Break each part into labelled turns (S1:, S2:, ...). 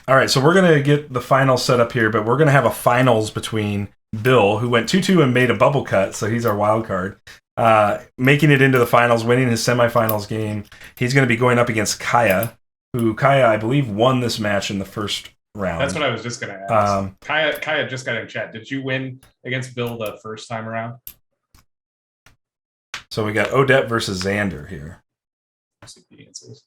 S1: All right, so we're going to get the finals set up here, but we're going to have a finals between Bill, who went 2-2 and made a bubble cut, so he's our wild card, making it into the finals, winning his semifinals game. He's going to be going up against Kaya, who Kaya, I believe, won this match in the first round.
S2: That's what I was just going to ask. Kaya just got in chat. Did you win against Bill the first time around?
S1: So we got Odette versus Xander here.
S2: Let's see the answers.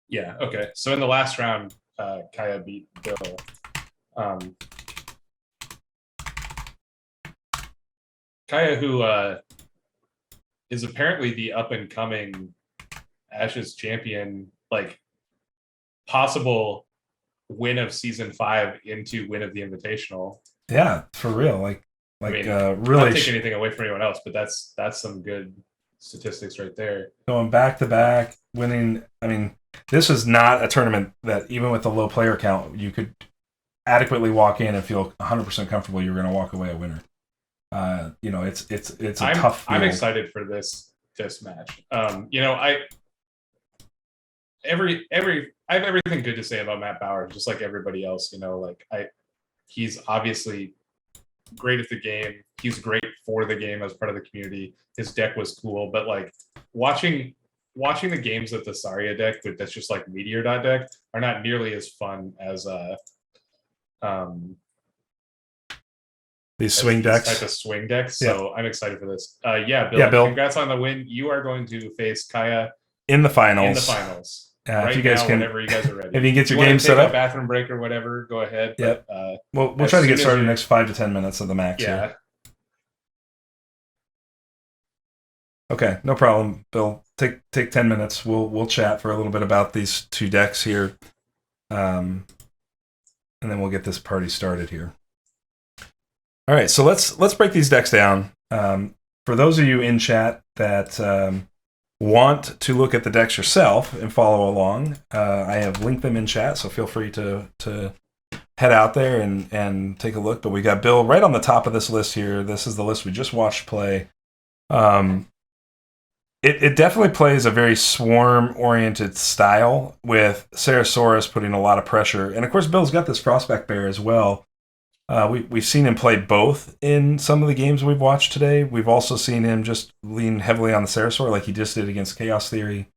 S2: Yeah, okay. So in the last round, Kaya beat Bill. Kaya, who is apparently the up-and-coming Ashes champion, like, possible win of Season 5 into win of the Invitational.
S1: Yeah, for real. Like
S2: I mean,
S1: really
S2: not take anything away from anyone else, but that's some good statistics right there.
S1: Going back-to-back, winning. I mean, this is not a tournament that, even with the low player count, you could adequately walk in and feel 100% comfortable you're going to walk away a winner. It's a tough field.
S2: I'm excited for this match. I have everything good to say about Matt Bauer, just like everybody else. He's obviously great at the game. He's great for the game as part of the community. His deck was cool, but like watching the games of the Saria deck that's just like Meteor.deck are not nearly as fun as
S1: these swing decks.
S2: Type of swing decks. So I'm excited for this. Bill,
S1: Bill.
S2: Congrats on the win. You are going to face Kaya
S1: in the finals.
S2: Right, if you guys whenever you guys are ready.
S1: If you get your game set up,
S2: bathroom break or whatever, go ahead.
S1: Yep. We'll try to get started in the next 5 to 10 minutes of the max.
S2: Yeah.
S1: Here. Okay, no problem, Bill. Take 10 minutes. We'll chat for a little bit about these two decks here, and then we'll get this party started here. All right, so let's break these decks down. For those of you in chat that want to look at the decks yourself and follow along, I have linked them in chat, so feel free to head out there and take a look. But we got Bill right on the top of this list here. This is the list we just watched play. It definitely plays a very swarm-oriented style, with Sarasaurus putting a lot of pressure. And, of course, Bill's got this Frostback Bear as well. We've seen him play both in some of the games we've watched today. We've also seen him just lean heavily on the Sarasaur like he just did against Chaos Theory.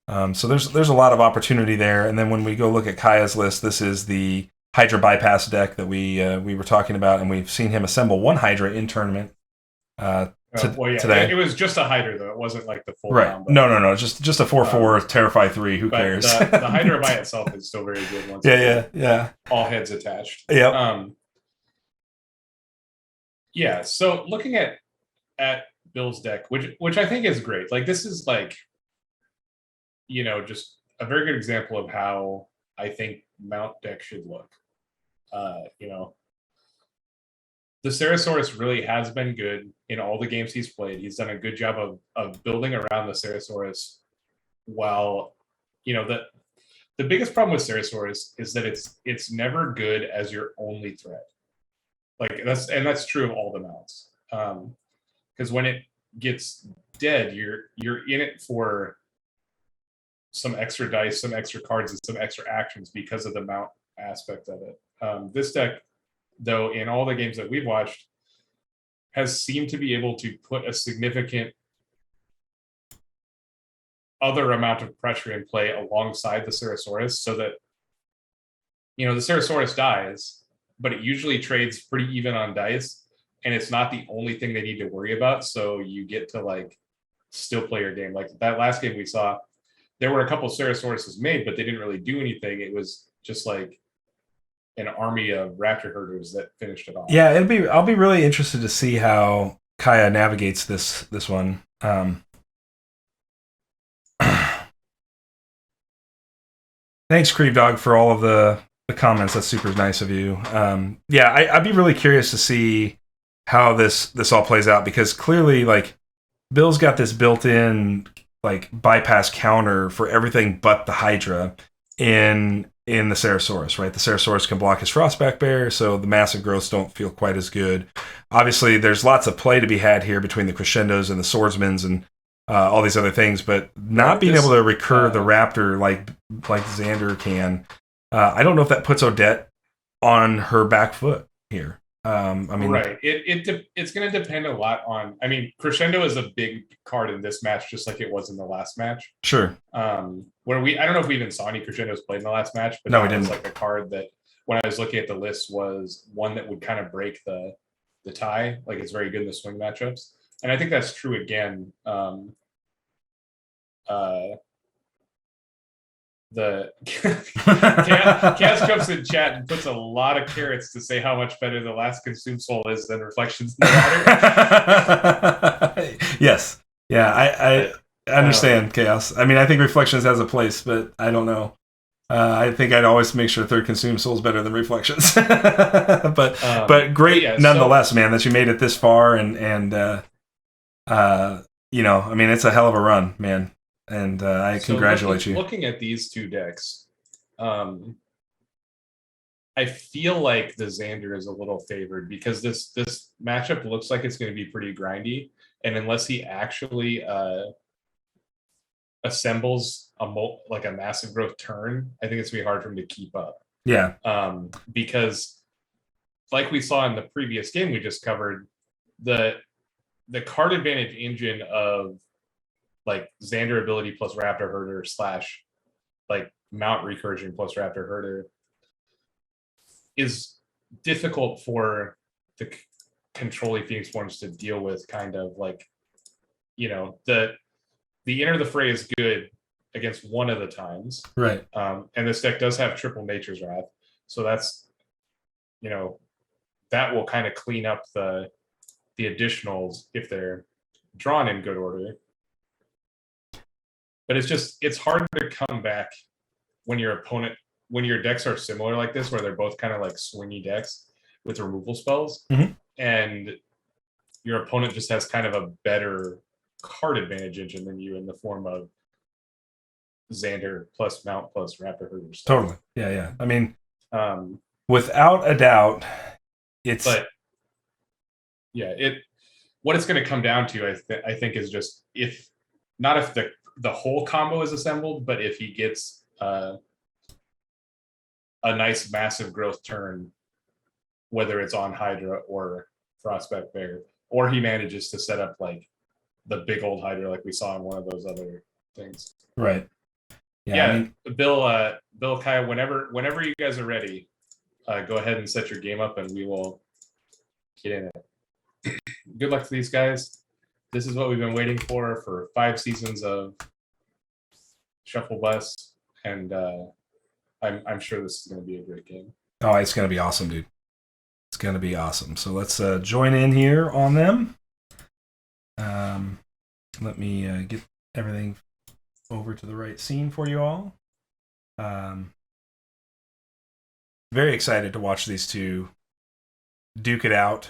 S1: So there's a lot of opportunity there. And then when we go look at Kaya's list, this is the Hydra Bypass deck that we were talking about, and we've seen him assemble one Hydra in tournament. Today.
S2: It was just a Hydra, though. It wasn't like the full
S1: right.
S2: combo.
S1: No. Just a 4/4 Terrify 3. Who cares?
S2: The Hydra by itself is still very good. Once
S1: yeah.
S2: All heads attached.
S1: Yeah.
S2: So looking at Bill's deck, which I think is great. Like, this is like, just a very good example of how I think Mount deck should look. The Sarasaurus really has been good in all the games he's played. He's done a good job of building around the Sarasaurus. While, the biggest problem with Sarasaurus is that it's never good as your only threat. Like, that's true of all the mounts. Because when it gets dead, you're in it for some extra dice, some extra cards, and some extra actions because of the mount aspect of it. This deck, though, in all the games that we've watched, has seemed to be able to put a significant other amount of pressure in play alongside the Sarasaurus, so that, the Sarasaurus dies, but it usually trades pretty even on dice, and it's not the only thing they need to worry about, so you get to, like, still play your game. Like, that last game we saw, there were a couple Sarasauruses made, but they didn't really do anything. It was just, like, an army of raptor herders that finished it off.
S1: Yeah, I'll be really interested to see how Kaya navigates this one. Thanks, Creep Dog, for all of the comments. That's super nice of you. I'd be really curious to see how this all plays out, because clearly, like, Bill's got this built-in, like, bypass counter for everything but the Hydra in the Sarasaurus, right? The Sarasaurus can block his Frostback Bear, so the massive growths don't feel quite as good. Obviously, there's lots of play to be had here between the Crescendos and the Swordsmans, and all these other things, but not being able to recur the Raptor like Xander can. I don't know if that puts Odette on her back foot here. I mean,
S2: right. It's going to depend a lot on. I mean, Crescendo is a big card in this match, just like it was in the last match.
S1: Sure.
S2: Where I don't know if we even saw any Crescendos played in the last match, but
S1: no, we didn't.
S2: Was like a card that when I was looking at the list was one that would kind of break the tie. Like it's very good in the swing matchups, and I think that's true again. The Kaz jumps in chat and puts a lot of carrots to say how much better the last Consume Soul is than Reflections in the Water.
S1: Yes. Yeah, I understand Chaos. I mean, I think Reflections has a place, but I don't know. I think I'd always make sure third Consume Soul is better than Reflections. but great nonetheless, man, that you made it this far and you know, I mean, it's a hell of a run, man. And I congratulate you.
S2: Looking at these two decks, I feel like the Xander is a little favored because this matchup looks like it's going to be pretty grindy, and unless he actually assembles a massive growth turn, I think it's going to be hard for him to keep up.
S1: Yeah.
S2: Because like we saw in the previous game we just covered, the card advantage engine of like Xander ability plus Raptor Herder / like Mount Recursion plus Raptor Herder is difficult for the controlling Phoenix Forms to deal with. Kind of like, you know, the Enter the Fray is good against one of the times,
S1: right?
S2: And this deck does have triple Nature's Wrath, so that's, you know, that will kind of clean up the additionals if they're drawn in good order. But it's hard to come back when your decks are similar like this, where they're both kind of like swingy decks with removal spells, and your opponent just has kind of a better card advantage engine than you in the form of Xander plus Mount plus Raptor Herder stuff.
S1: Totally. Yeah. I mean, without a doubt, it's. But
S2: yeah, what it's going to come down to, I think, is just if the whole combo is assembled, but if he gets a nice massive growth turn, whether it's on Hydra or Frostback Bear, or he manages to set up like the big old Hydra like we saw in one of those other things.
S1: Right.
S2: Yeah. I mean, Bill, Kyle, whenever you guys are ready, go ahead and set your game up and we will get in it. Good luck to these guys. This is what we've been waiting for 5 seasons of Shufflebus, and I'm sure this is going to be a great game.
S1: Oh, it's going to be awesome, dude. It's going to be awesome. So let's join in here on them. Let me get everything over to the right scene for you all. Very excited to watch these two duke it out.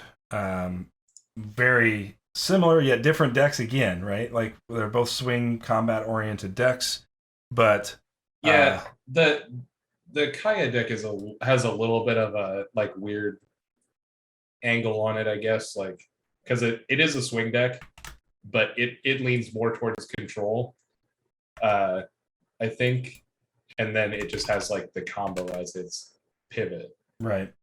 S1: Very similar yet different decks again, right? Like they're both swing combat oriented decks, but
S2: yeah, the Kaya deck has a little bit of a like weird angle on it, I guess, like because it is a swing deck, but it leans more towards control, I think, and then it just has like the combo as its pivot,
S1: right?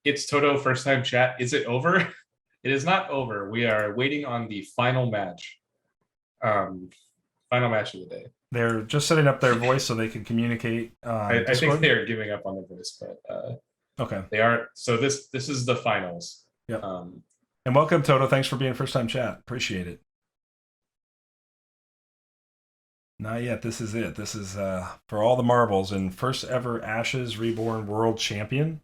S2: It's Toto first time chat. Is it over? It is not over. We are waiting on the final match. Final match of the day.
S1: They're just setting up their voice so they can communicate.
S2: I think they're giving up on the voice, but
S1: okay.
S2: They are. So this is the finals.
S1: Yep. And welcome, Toto. Thanks for being first time chat. Appreciate it. Not yet. This is it. This is for all the marbles and first ever Ashes Reborn World Champion.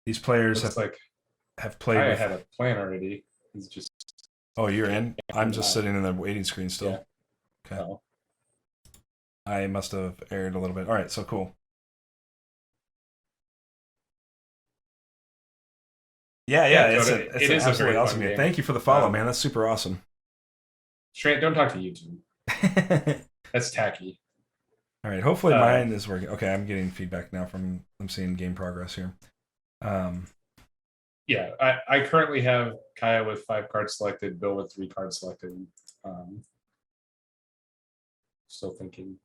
S1: These players have played.
S2: I had a plan already. He's just.
S1: Oh, you're in? I'm just sitting in the waiting screen still.
S2: Yeah.
S1: Okay. Oh. I must have erred a little bit. All right, so cool. Yeah, it's an absolutely awesome game. Thank you for the follow, man. That's super awesome.
S2: Trent, don't talk to YouTube. That's tacky.
S1: All right. Hopefully mine is working. Okay, I'm getting feedback now I'm seeing game progress here.
S2: Yeah, I currently have Kaya with 5 cards selected, Bill with 3 cards selected. Still thinking.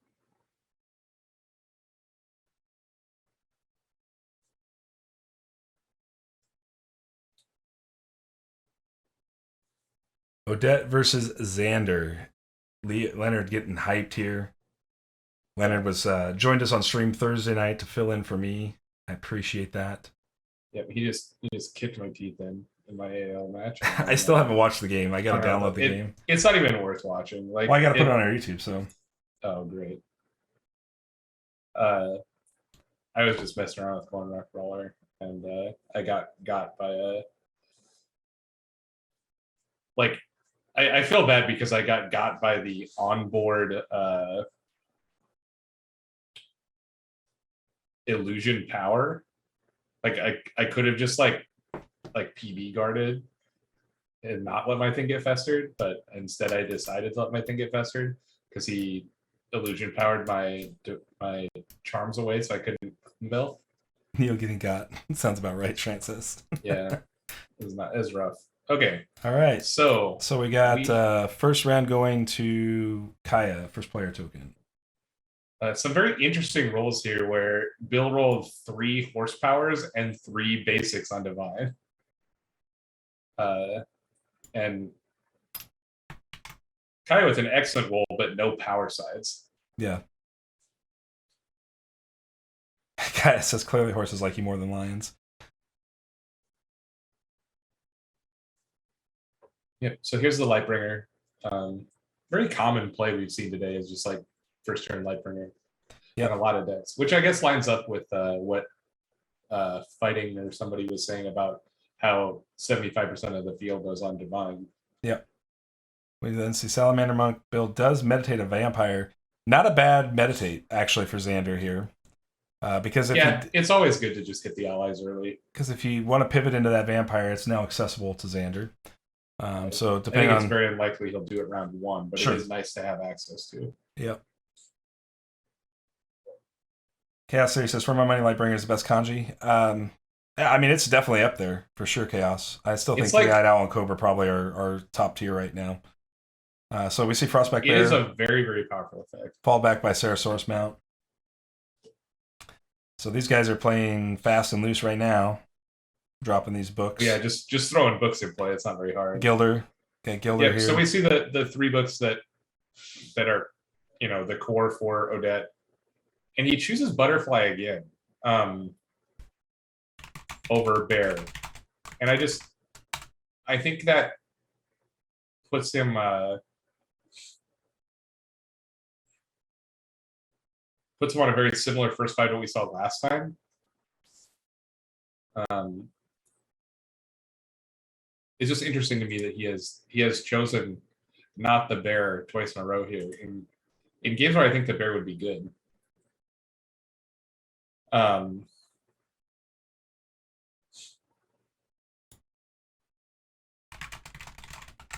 S1: Odette versus Xander. Leonard getting hyped here. Leonard was joined us on stream Thursday night to fill in for me. I appreciate that.
S2: Yep, he just kicked my teeth in my AL match.
S1: I still haven't watched the game. I got to download the game.
S2: It's not even worth watching. Like,
S1: well, I got to put it on our YouTube. So.
S2: Oh, great. I was just messing around with Corn Rock Brawler, and I got by a. Like, I feel bad because I got by the onboard illusion power. Like, I could have just like PB guarded and not let my thing get festered, but instead I decided to let my thing get festered because he illusion powered my charms away, so I couldn't mill.
S1: Neil getting got. Sounds about right, Francis.
S2: Yeah, it was rough. Okay.
S1: All right.
S2: So
S1: we got first round going to Kaya, first player token.
S2: Some very interesting rolls here where Bill rolled 3 horsepowers and 3 basics on Divine. And Kaya with an excellent roll, but no power sides.
S1: Yeah. Kaya says clearly horses like you more than lions.
S2: Yep. So here's the Lightbringer. Very common play we've seen today is just like first turn Lightbringer.
S1: Yep.
S2: And a lot of decks, which I guess lines up with what Fighting or somebody was saying about how 75% of the field goes on Divine.
S1: Yep. We then see Salamander Monk build does meditate a vampire. Not a bad meditate, actually, for Xander here. Because
S2: it's always good to just hit the allies early.
S1: Because if you want to pivot into that vampire, it's now accessible to Xander. So depending
S2: it's very unlikely he'll do it round 1, but
S1: sure.
S2: It is nice to have access to.
S1: Yep. Chaos Theory says, for my money, Lightbringer is the best kanji. I mean, it's definitely up there for sure, Chaos. I still think Night Owl and Cobra probably are top tier right now. So we see Frostback Bear.
S2: It is a very, very powerful effect.
S1: Fall back by Sarasaurus Mount. So these guys are playing fast and loose right now. Dropping these books.
S2: Yeah, just throwing books in play. It's not very hard.
S1: Gilder. Okay, Gilder here.
S2: So we see the 3 books that are, the core for Odette. And he chooses Butterfly again over Bear. And I think that puts him on a very similar first fight to what we saw last time. It's just interesting to me that he has chosen not the Bear twice in a row here in games where I think the Bear would be good.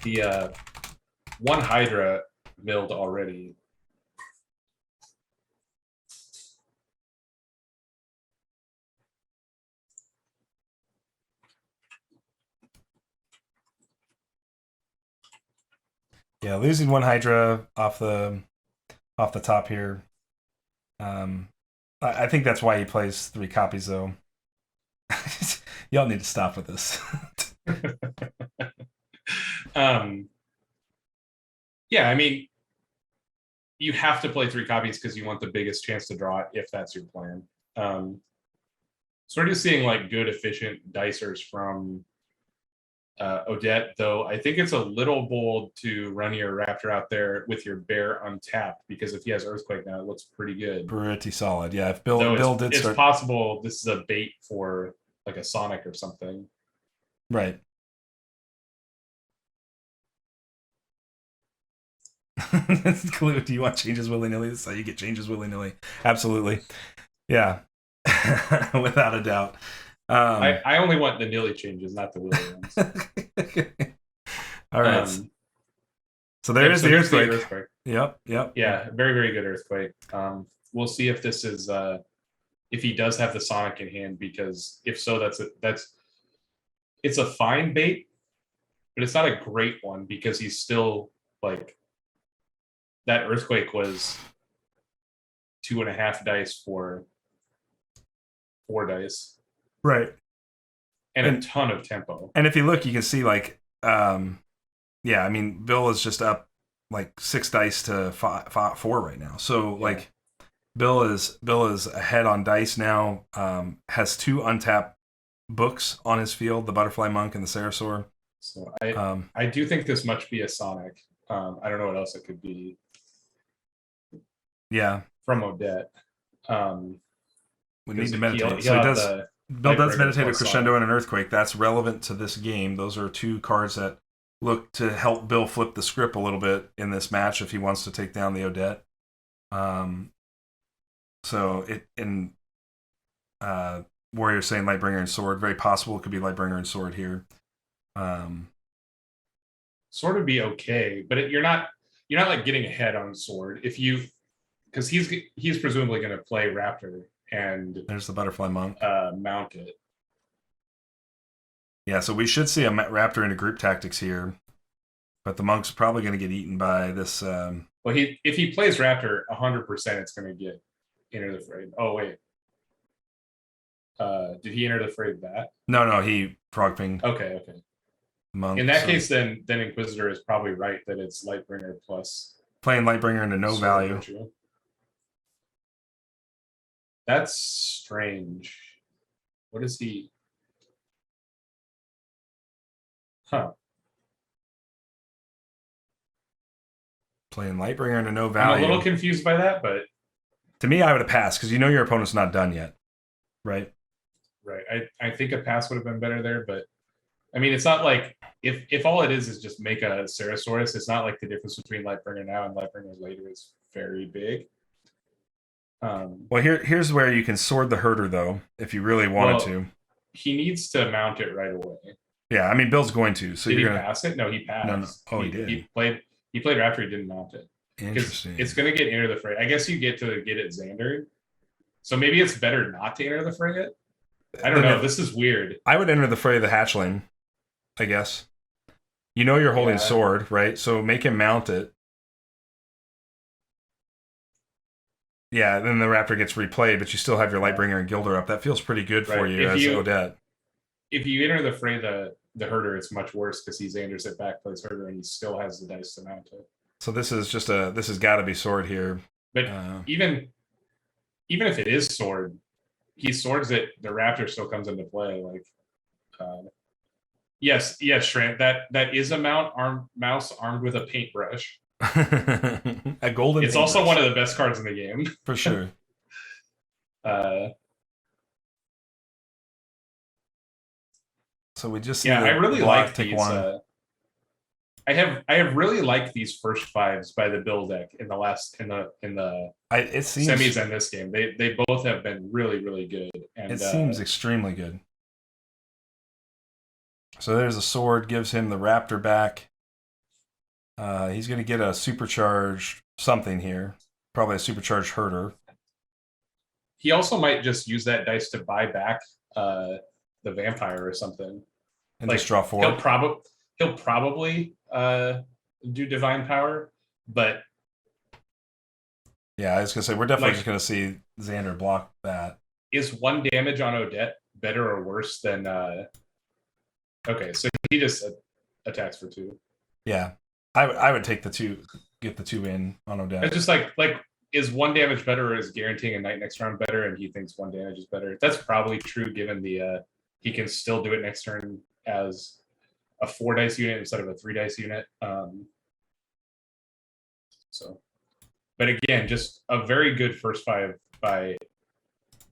S2: The 1 Hydra milled already.
S1: Yeah, losing 1 Hydra off the top here. I think that's why he plays 3 copies, though. Y'all need to stop with this.
S2: Yeah, I mean, you have to play 3 copies because you want the biggest chance to draw it if that's your plan. So we're just seeing like good, efficient dicers from Odette, though I think it's a little bold to run your Raptor out there with your Bear untapped because if he has Earthquake now, it looks pretty good.
S1: Pretty solid, yeah. If Bill did
S2: it's
S1: start,
S2: possible this is a bait for like a Sonic or something,
S1: right? Clue, do you want changes willy-nilly? This is how you get changes willy-nilly. Absolutely. Yeah. Without a doubt.
S2: I only want the nilly changes, not the willy ones.
S1: All right. So there is the Earthquake.
S2: Earthquake.
S1: Yep.
S2: Yeah, very, very good Earthquake. we'll see if this is if he does have the Sonic in hand, because if so, it's a fine bait, but it's not a great one because he's still like that Earthquake was 2.5 dice for 4 dice.
S1: Right.
S2: And a ton of tempo.
S1: And if you look, you can see like, yeah, I mean, Bill is just up like 6 dice to 4 right now. So like, Bill is ahead on dice now. Has 2 untapped books on his field: the Butterfly Monk and the Sarasaur.
S2: So I do think this must be a Sonic. I don't know what else it could be.
S1: Yeah,
S2: from Odette.
S1: We need to meditate. So he does. Bill does meditate a Crescendo and an Earthquake. That's relevant to this game. Those are 2 cards that look to help Bill flip the script a little bit in this match if he wants to take down the Odette. So it in Warrior saying Lightbringer and Sword, very possible it could be Lightbringer and Sword here.
S2: Sword would be okay, but you're not like getting ahead on Sword if you, because he's presumably going to play Raptor and
S1: there's the Butterfly Monk.
S2: Mount it.
S1: Yeah, so we should see a Raptor into group tactics here, but the Monk's probably going to get eaten by this.
S2: Well, if he plays Raptor, 100%, it's going to get Enter the Fray. Oh wait, did he enter the fray that?
S1: No, he frog pinged.
S2: Okay.
S1: Monk,
S2: in that case, then Inquisitor is probably right that it's Lightbringer plus
S1: playing Lightbringer into no value.
S2: Virtue. That's strange. What is he? Huh.
S1: Playing Lightbringer into no value.
S2: I'm a little confused by that, but
S1: to me, I would have passed because you know your opponent's not done yet, right?
S2: Right. I think a pass would have been better there, but I mean, it's not like if all it is just make a Sarasaurus, it's not like the difference between Lightbringer now and Lightbringer later is very big.
S1: Well, here's where you can sword the herder, though, if you really wanted to.
S2: He needs to mount it right away.
S1: Yeah, I mean, Bill's going to. So
S2: did
S1: you're
S2: he
S1: gonna
S2: pass it? No, he passed.
S1: No. Oh, he did.
S2: He played Raptor. He didn't mount it.
S1: Interesting.
S2: It's going to get Enter the Fray. I guess you get to get it Xander. So maybe it's better not to Enter the Fray it. I don't know. This is weird.
S1: I would enter the fray the hatchling, I guess. You know you're holding sword, right? So make him mount it. Yeah, then the Raptor gets replayed, but you still have your Lightbringer and Gilder up. That feels pretty good for you as Odette.
S2: If you enter the fray the herder, it's much worse because he's Xander's it back, plays herder, and he still has the dice to mount it.
S1: So this has got to be sword here.
S2: But even if it is sword, he swords it, the Raptor still comes into play. Like, yes, Shrant, that is a mouse armed with a paintbrush.
S1: A golden.
S2: It's also one of the best cards in the game
S1: for sure. So we just
S2: I really like these. I have really liked these first 5s by the Bill deck in the semis and this game. They both have been really good. And
S1: it seems extremely good. So there's a sword, gives him the Raptor back. He's going to get a supercharged something here. Probably a supercharged herder.
S2: He also might just use that dice to buy back the vampire or something.
S1: And just draw 4.
S2: He'll probably do divine power, but
S1: yeah, I was gonna say we're definitely just gonna see Xander block that.
S2: Is 1 damage on Odette better or worse than? Okay, so he just attacks for 2.
S1: Yeah, I would take the 2, get the 2 in on Odette.
S2: It's just like is 1 damage better, or is guaranteeing a night next round better? And he thinks 1 damage is better. That's probably true given the he can still do it next turn as a 4 dice unit instead of a 3 dice unit. So, but again, just a very good first 5 by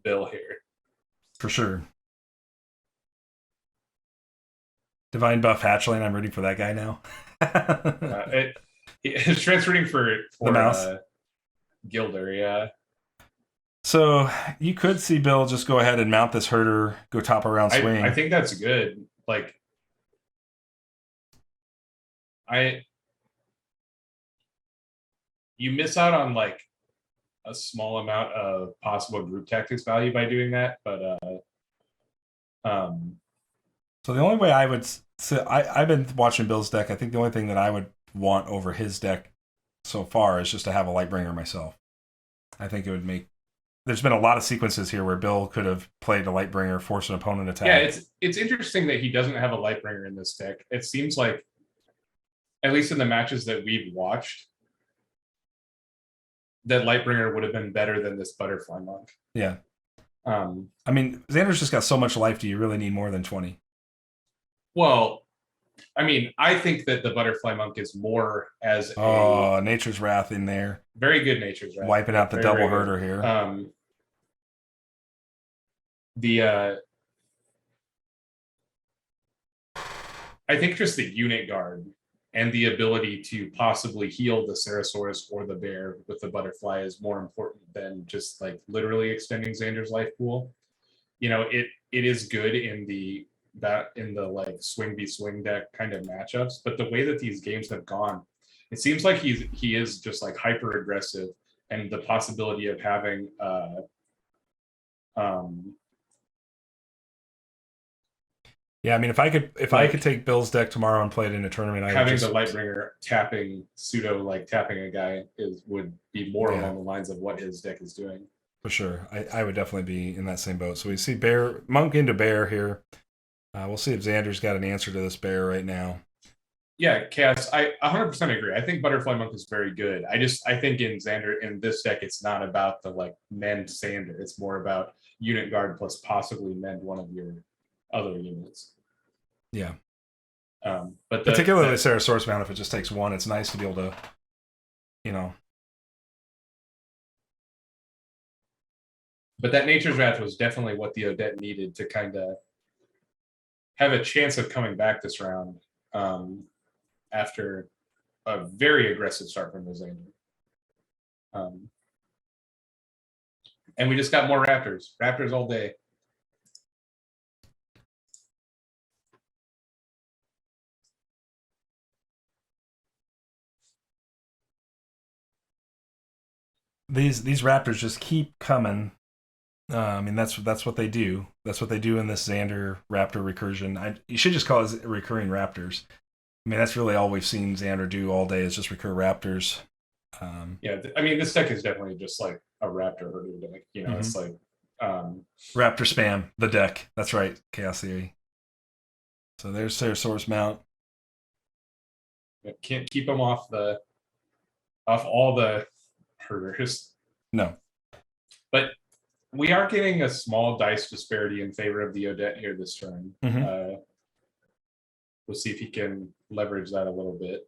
S2: Bill here.
S1: For sure. Divine buff hatchling. I'm rooting for that guy now.
S2: It's transferring for
S1: the mouse.
S2: Gilder, yeah.
S1: So you could see Bill just go ahead and mount this herder, go top around swing.
S2: I think that's good. Like, you miss out on like a small amount of possible group tactics value by doing that, but
S1: so the only way I would so I've been watching Bill's deck. I think the only thing that I would want over his deck so far is just to have a Lightbringer myself. I think it would make. There's been a lot of sequences here where Bill could have played a Lightbringer, force an opponent attack.
S2: yeah, it's interesting that he doesn't have a Lightbringer in this deck. It seems like, at least in the matches that we've watched, that Lightbringer would have been better than this Butterfly Monk.
S1: Yeah. I mean, Xander's just got so much life. Do you really need more than 20?
S2: Well, I mean, I think that the Butterfly Monk is more as
S1: a Nature's Wrath in there.
S2: Very good Nature's Wrath.
S1: Wiping out the
S2: very,
S1: double
S2: very
S1: herder here.
S2: I think just the unit guard and the ability to possibly heal the Ceratosaurus or the bear with the butterfly is more important than just like literally extending Xander's life pool. You know, it is good in the like swing v swing deck kind of matchups, but the way that these games have gone, it seems like he is just like hyper aggressive, and the possibility of having
S1: yeah, I mean, if I could take Bill's deck tomorrow and play it in a tournament, I
S2: having
S1: would
S2: the Lightbringer tapping tapping a guy would be more along the lines of what his deck is doing.
S1: For sure, I would definitely be in that same boat. So we see bear monk into bear here. We'll see if Xander's got an answer to this bear right now.
S2: Yeah, Chaos, I 100% agree. I think Butterfly Monk is very good. I think in Xander, in this deck, it's not about the like mend Xander. It's more about unit guard plus possibly mend one of your other units.
S1: Yeah.
S2: But
S1: particularly the Ceratosaurus mount, if it just takes one, it's nice to be able to, you know.
S2: But that Nature's Wrath was definitely what the Odette needed to kind of have a chance of coming back this round after a very aggressive start from the Xander. And we just got more Raptors. Raptors all day.
S1: These Raptors just keep coming. I mean, that's what they do. That's what they do in this Xander Raptor recursion. You should just call it recurring Raptors. I mean, that's really all we've seen Xander do all day is just recur Raptors.
S2: Yeah, I mean, this deck is definitely just like a Raptor herder deck. You know, it's like
S1: Raptor spam the deck. That's right, Chaos Theory. So there's their source mount.
S2: Can't keep them off all the herders.
S1: No,
S2: but we are getting a small dice disparity in favor of the Odette here this turn. We'll see if he can leverage that a little bit.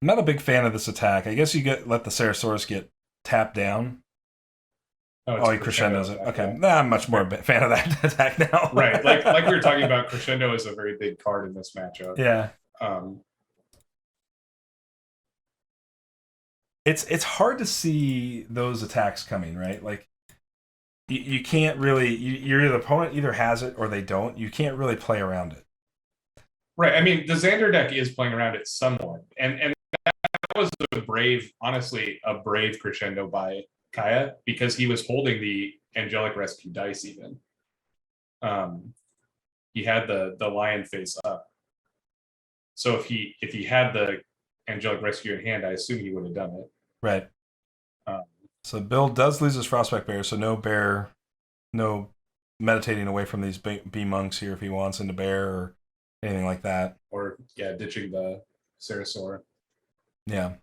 S1: I'm not a big fan of this attack. I guess you let the Ceratosaurus get tapped down. Oh, he crescendos it. Okay, I'm much more a fan of that attack now.
S2: Right, like we were talking about, crescendo is a very big card in this matchup.
S1: Yeah. It's hard to see those attacks coming, right? Like you can't really. Your opponent either has it or they don't. You can't really play around it.
S2: Right. I mean, the Xander deck is playing around it somewhat, and that was honestly a brave crescendo by Kaya, because he was holding the Angelic Rescue dice even. He had the lion face up. So if he had the Angelic Rescue in hand, I assume he would have done it.
S1: Right. So Bill does lose his Frostback Bear, so no meditating away from these bee monks here if he wants into bear or anything like that.
S2: Or ditching the Ceratosaur.
S1: Yeah.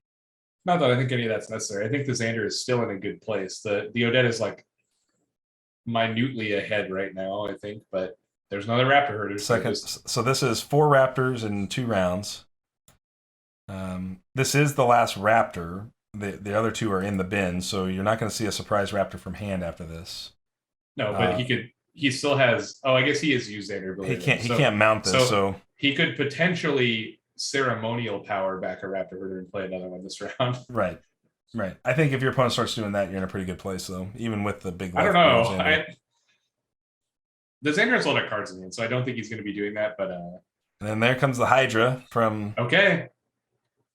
S2: Not that I think any of that's necessary. I think the Xander is still in a good place. The Odette is like minutely ahead right now, I think, but there's another Raptor herder.
S1: So this is 4 Raptors in 2 rounds. This is the last Raptor. The other 2 are in the bin, so you're not going to see a surprise Raptor from hand after this.
S2: No, but he still has. Oh, I guess he has used Xander.
S1: He can't mount this, so
S2: he could potentially ceremonial power back a Raptor herder and play another one this round.
S1: Right. I think if your opponent starts doing that, you're in a pretty good place, though. Even with the big.
S2: I don't know. The Xander has a lot of cards in it, so I don't think he's going to be doing that. But
S1: and then there comes the Hydra from.
S2: Okay.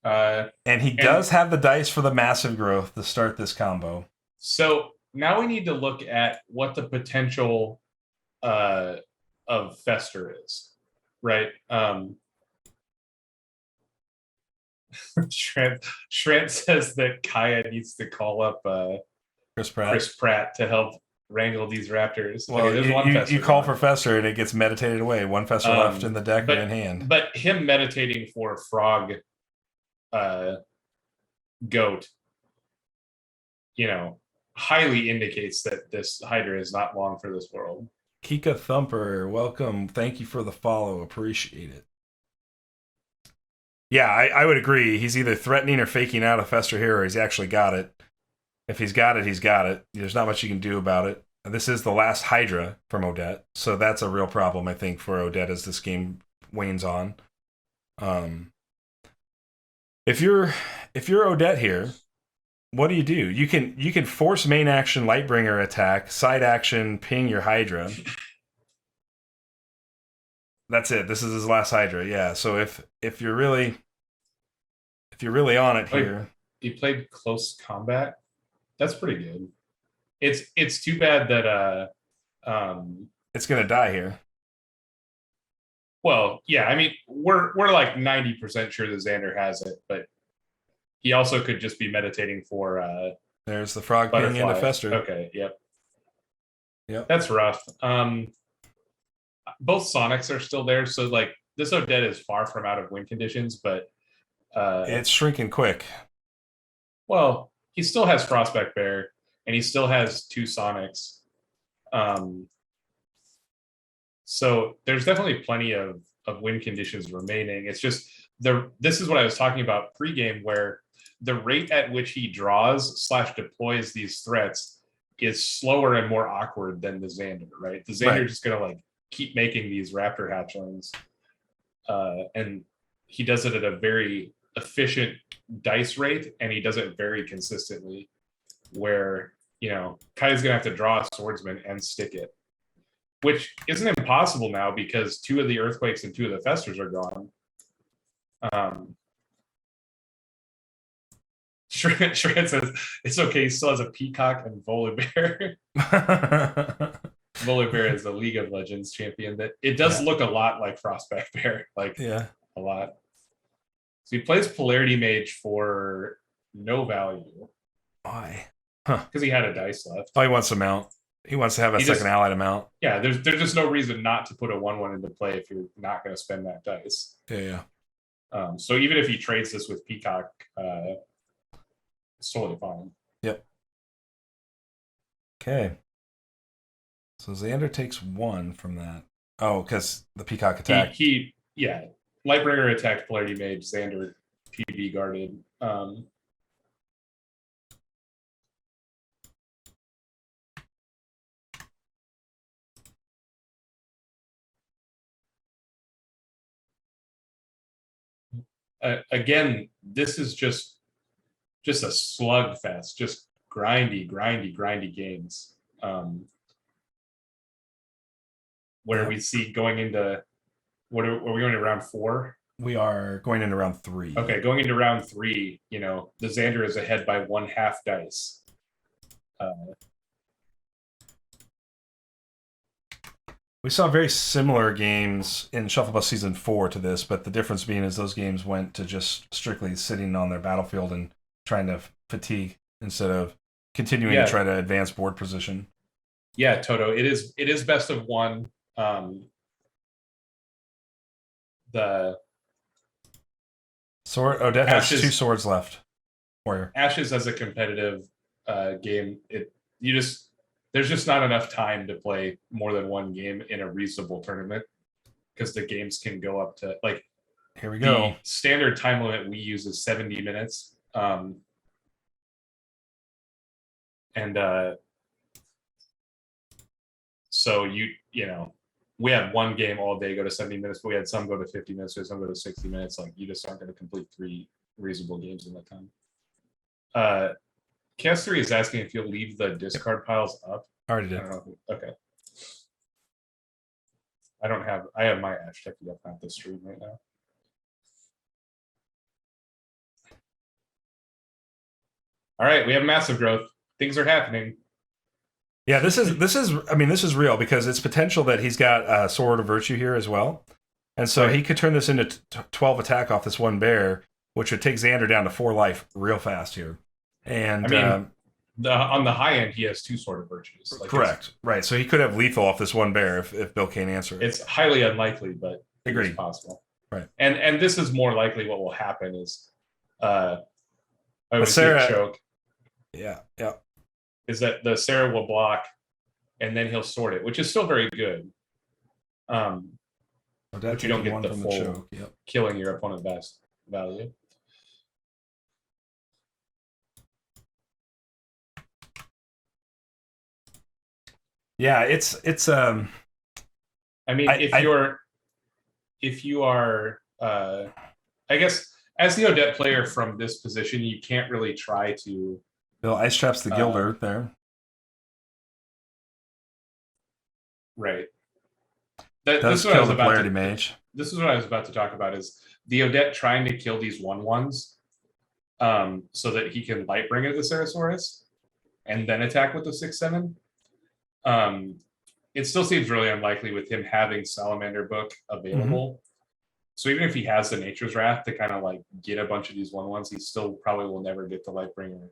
S1: And he does have the dice for the massive growth to start this combo.
S2: So now we need to look at what the potential of Fester is, right? Shrant says that Kaya needs to call up Chris Pratt to help wrangle these raptors.
S1: Well,
S2: okay, there's one Fester.
S1: You call for Fester and it gets meditated away. One Fester left in the deck or in hand.
S2: But him meditating for Frog Goat, highly indicates that this Hydra is not long for this world.
S1: Kika Thumper, welcome. Thank you for the follow. Appreciate it. Yeah, I would agree. He's either threatening or faking out a Fester here, or he's actually got it. If he's got it, he's got it. There's not much you can do about it. This is the last Hydra from Odette, so that's a real problem, I think, for Odette as this game wanes on. If you're Odette here, what do? You can force main action Lightbringer attack, side action ping your Hydra. That's it. This is his last Hydra. Yeah. So if you're really on it here,
S2: he played close combat. That's pretty good. It's too bad that
S1: it's gonna die here.
S2: Well, yeah, I mean, we're like 90% sure that Xander has it, but he also could just be meditating for
S1: there's the frog ping into Fester.
S2: Okay, yep. That's rough. Both Sonics are still there, so like this Odette is far from out of win conditions, but
S1: it's shrinking quick.
S2: Well, he still has Frostback Bear, and he still has 2 Sonics. So there's definitely plenty of win conditions remaining. It's just this is what I was talking about pregame, where the rate at which he draws / deploys these threats is slower and more awkward than the Xander, right? The Xander is just gonna like keep making these Raptor hatchlings, and he does it at a very efficient dice rate, and he does it very consistently. Where Kai's gonna have to draw a swordsman and stick it, which isn't impossible now because 2 of the earthquakes and 2 of the Festers are gone. Shred says it's okay. He still has a Peacock and Volibear. Volibear is a League of Legends champion. That it does look a lot like Frostback Bear, a lot. So he plays Polarity Mage for no value.
S1: Why?
S2: Because he had a dice left.
S1: Oh, he wants to mount. He wants to have a second ally to mount.
S2: Yeah, there's just no reason not to put a 1/1 into play if you're not going to spend that dice.
S1: Yeah.
S2: So even if he trades this with Peacock, it's totally fine.
S1: Yep. Okay. So Xander takes 1 from that. Oh, because the Peacock attack.
S2: Lightbringer attacked Polarity Mage. Xander PB guarded. Again, this is just a slugfest, just grindy games. Where we see going into are we going to round 4?
S1: We are going into round 3.
S2: Okay, going into round 3, the Xander is ahead by 1/2 dice.
S1: We saw very similar games in Shufflebus Season 4 to this, but the difference being is those games went to just strictly sitting on their battlefield and trying to fatigue instead of continuing to try to advance board position.
S2: Yeah, Toto. It is best of 1. The
S1: sword Odette has 2 swords left. Warrior.
S2: Ashes as a competitive game, there's just not enough time to play more than 1 game in a reasonable tournament because the games can go up to
S1: here we go.
S2: The standard time limit we use is 70 minutes. So we had 1 game all day go to 70 minutes, but we had some go to 50 minutes, or some go to 60 minutes. Like you just aren't going to complete 3 reasonable games in that time. Chaos 3 is asking if you'll leave the discard piles up.
S1: I already did.
S2: Okay. I have my Ash Techie up at the stream right now. All right, we have massive growth. Things are happening.
S1: Yeah, this is. I mean, this is real because it's potential that he's got Sword of Virtue here as well, and so
S2: Right.
S1: he could turn this into 12 attack off this one bear, which would take Xander down to 4 life real fast here. And
S2: I mean, on the high end, he has 2 Sword of Virtues. Like
S1: correct, right? So he could have lethal off this one bear if Bill can't answer it.
S2: It's highly unlikely, but it's possible.
S1: Right.
S2: And this is more likely what will happen is,
S1: Sarah,
S2: choke.
S1: Yeah.
S2: Is that the Sarah will block, and then he'll sort it, which is still very good. But you don't get the full killing your opponent best value.
S1: Yeah, it's. I
S2: mean, if you are, I guess as the Odette player from this position, you can't really try to.
S1: Bill ice traps the Gilder there.
S2: Right.
S1: This is what I was about to. Mage.
S2: This is what I was about to talk about. Is the Odette trying to kill these 1/1s, so that he can light bring it to Ceratosaurus, and then attack with the 6/7. It still seems really unlikely with him having Salamander Book available. Mm-hmm. So even if he has the Nature's Wrath to kind of like get a bunch of these 1/1s, he still probably will never get the Lightbringer.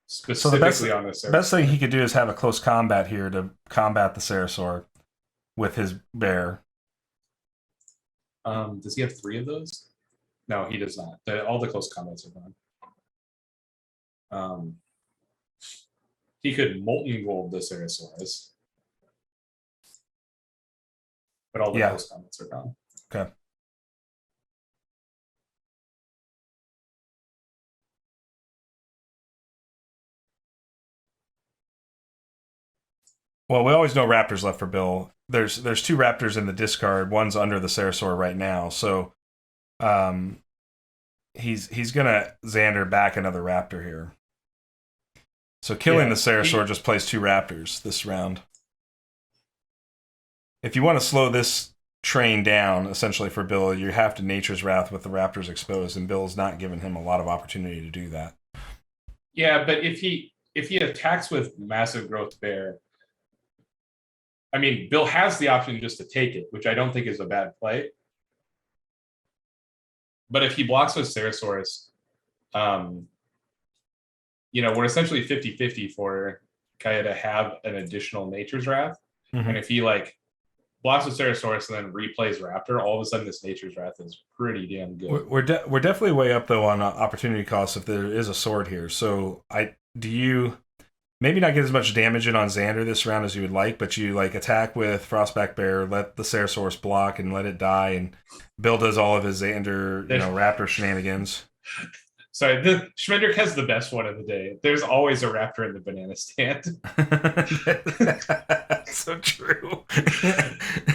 S2: Specifically on the Ceratosaurus.
S1: Best thing he could do is have a close combat here to combat the Ceratosaur with his bear.
S2: Does he have 3 of those? No, he does not. All the close combats are gone. He could Molten Gold the Ceratosaurus. But all the close combats are gone.
S1: Okay. Well, we always know Raptors left for Bill. There's 2 Raptors in the discard. One's under the Ceratosaur right now, so he's gonna Xander back another Raptor here. So killing the Ceratosaur just plays 2 Raptors this round. If you want to slow this train down, essentially for Bill, you have to Nature's Wrath with the Raptors exposed, and Bill's not giving him a lot of opportunity to do that.
S2: Yeah, but if he attacks with Massive Growth Bear, I mean, Bill has the option just to take it, which I don't think is a bad play. But if he blocks with Ceratosaurus, we're essentially 50-50 for Kaile to have an additional Nature's Wrath. Mm-hmm. And if he blocks with Ceratosaurus and then replays Raptor, all of a sudden this Nature's Wrath is pretty damn good.
S1: We're definitely way up though on opportunity costs if there is a sword here. So do you maybe not get as much damage in on Xander this round as you would like, but you attack with Frostback Bear, let the Ceratosaurus block and let it die, and Bill does all of his Xander Raptor shenanigans.
S2: Sorry, Schmendrick has the best one of the day. There's always a Raptor in the banana stand.
S1: So true.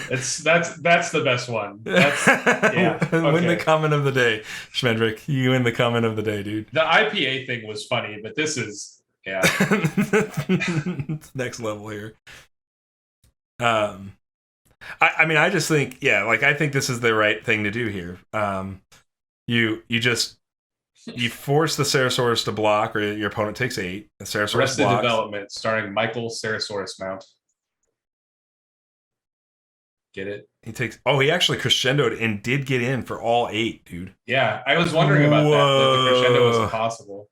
S2: That's the best one. Win
S1: the comment of the day, Schmendrick. You win the comment of the day, dude.
S2: The IPA thing was funny, but this is
S1: next level here. I just think I think this is the right thing to do here. You force the Ceratosaurus to block, or your opponent takes 8. The Ceratosaurus
S2: Arrested
S1: blocks.
S2: Development, starring Michael Ceratosaurus Mount. Get it?
S1: He actually crescendoed and did get in for all 8, dude.
S2: Yeah, I was wondering about that the crescendo was impossible.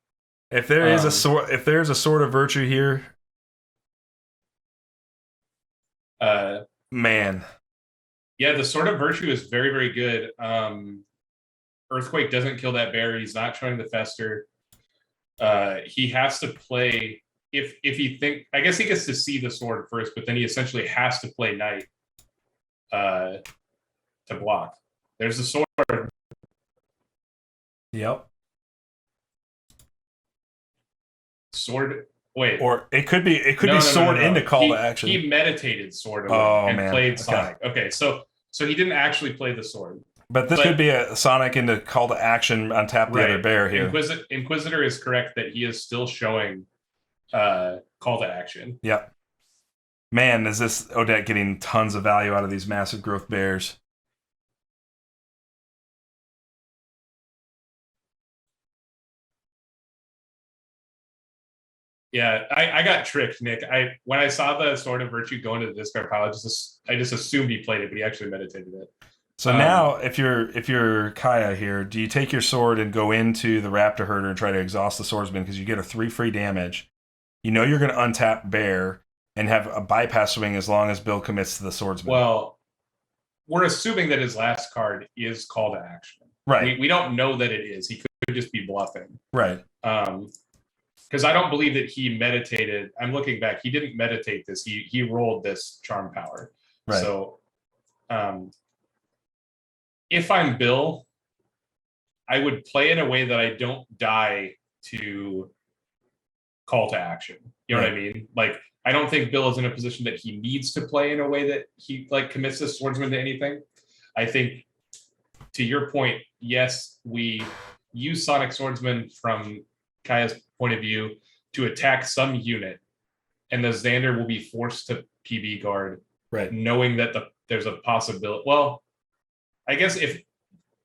S1: If there is there's a Sword of Virtue here, man.
S2: Yeah, the Sword of Virtue is very, very good. Earthquake doesn't kill that bear. He's not trying to fester. He has to play if he I guess he gets to see the sword first, but then he essentially has to play Knight to block. There's the sword.
S1: Yep.
S2: Sword. Wait.
S1: Or it could be sword into call to action.
S2: He meditated sword and played Sonic. Okay, so he didn't actually play the sword.
S1: But this could be a Sonic into call to action on tap the other bear here.
S2: Inquisitor is correct that he is still showing call to action.
S1: Yep. Man, is this Odette getting tons of value out of these massive growth bears.
S2: Yeah, I got tricked, Nick. When I saw the Sword of Virtue go into the discard pile, I just assumed he played it, but he actually meditated it.
S1: So now, if you're Kaya here, do you take your sword and go into the Raptor Herder and try to exhaust the swordsman because you get a 3 free damage? You know you're going to untap Bear and have a bypass swing as long as Bill commits to the swordsman.
S2: Well, we're assuming that his last card is call to action.
S1: Right.
S2: We don't know that it is. He could just be bluffing.
S1: Right.
S2: Because I don't believe that he meditated. I'm looking back. He didn't meditate this. He rolled this charm power.
S1: Right.
S2: So, if I'm Bill, I would play in a way that I don't die to call to action. You know what I mean? Like, I don't think Bill is in a position that he needs to play in a way that he like commits the swordsman to anything. I think, to your point, yes, we use Sonic Swordsman from Kaya's point of view to attack some unit, and the Xander will be forced to PB guard,
S1: right?
S2: Knowing that there's a possibility. Well, I guess if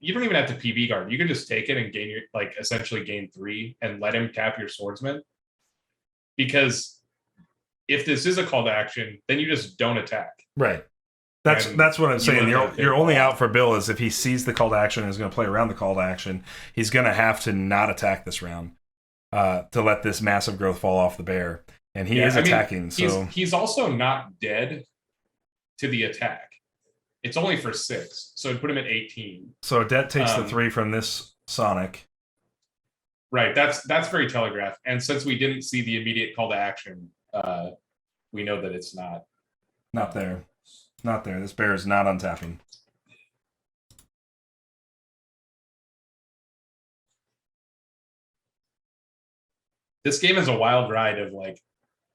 S2: you don't even have to PB guard, you can just take it and gain your essentially gain 3 and let him tap your swordsman. Because if this is a call to action, then you just don't attack.
S1: Right. That's what I'm saying. You're only out for Bill is if he sees the call to action and is going to play around the call to action. He's going to have to not attack this round to let this massive growth fall off the bear. And he is attacking. So
S2: he's also not dead to the attack. It's only for 6, so it'd put him at 18.
S1: So Odette takes the 3 from this Sonic.
S2: Right. That's very telegraphed. And since we didn't see the immediate call to action, we know that it's not
S1: there. Not there. This bear is not untapping.
S2: This game is a wild ride of like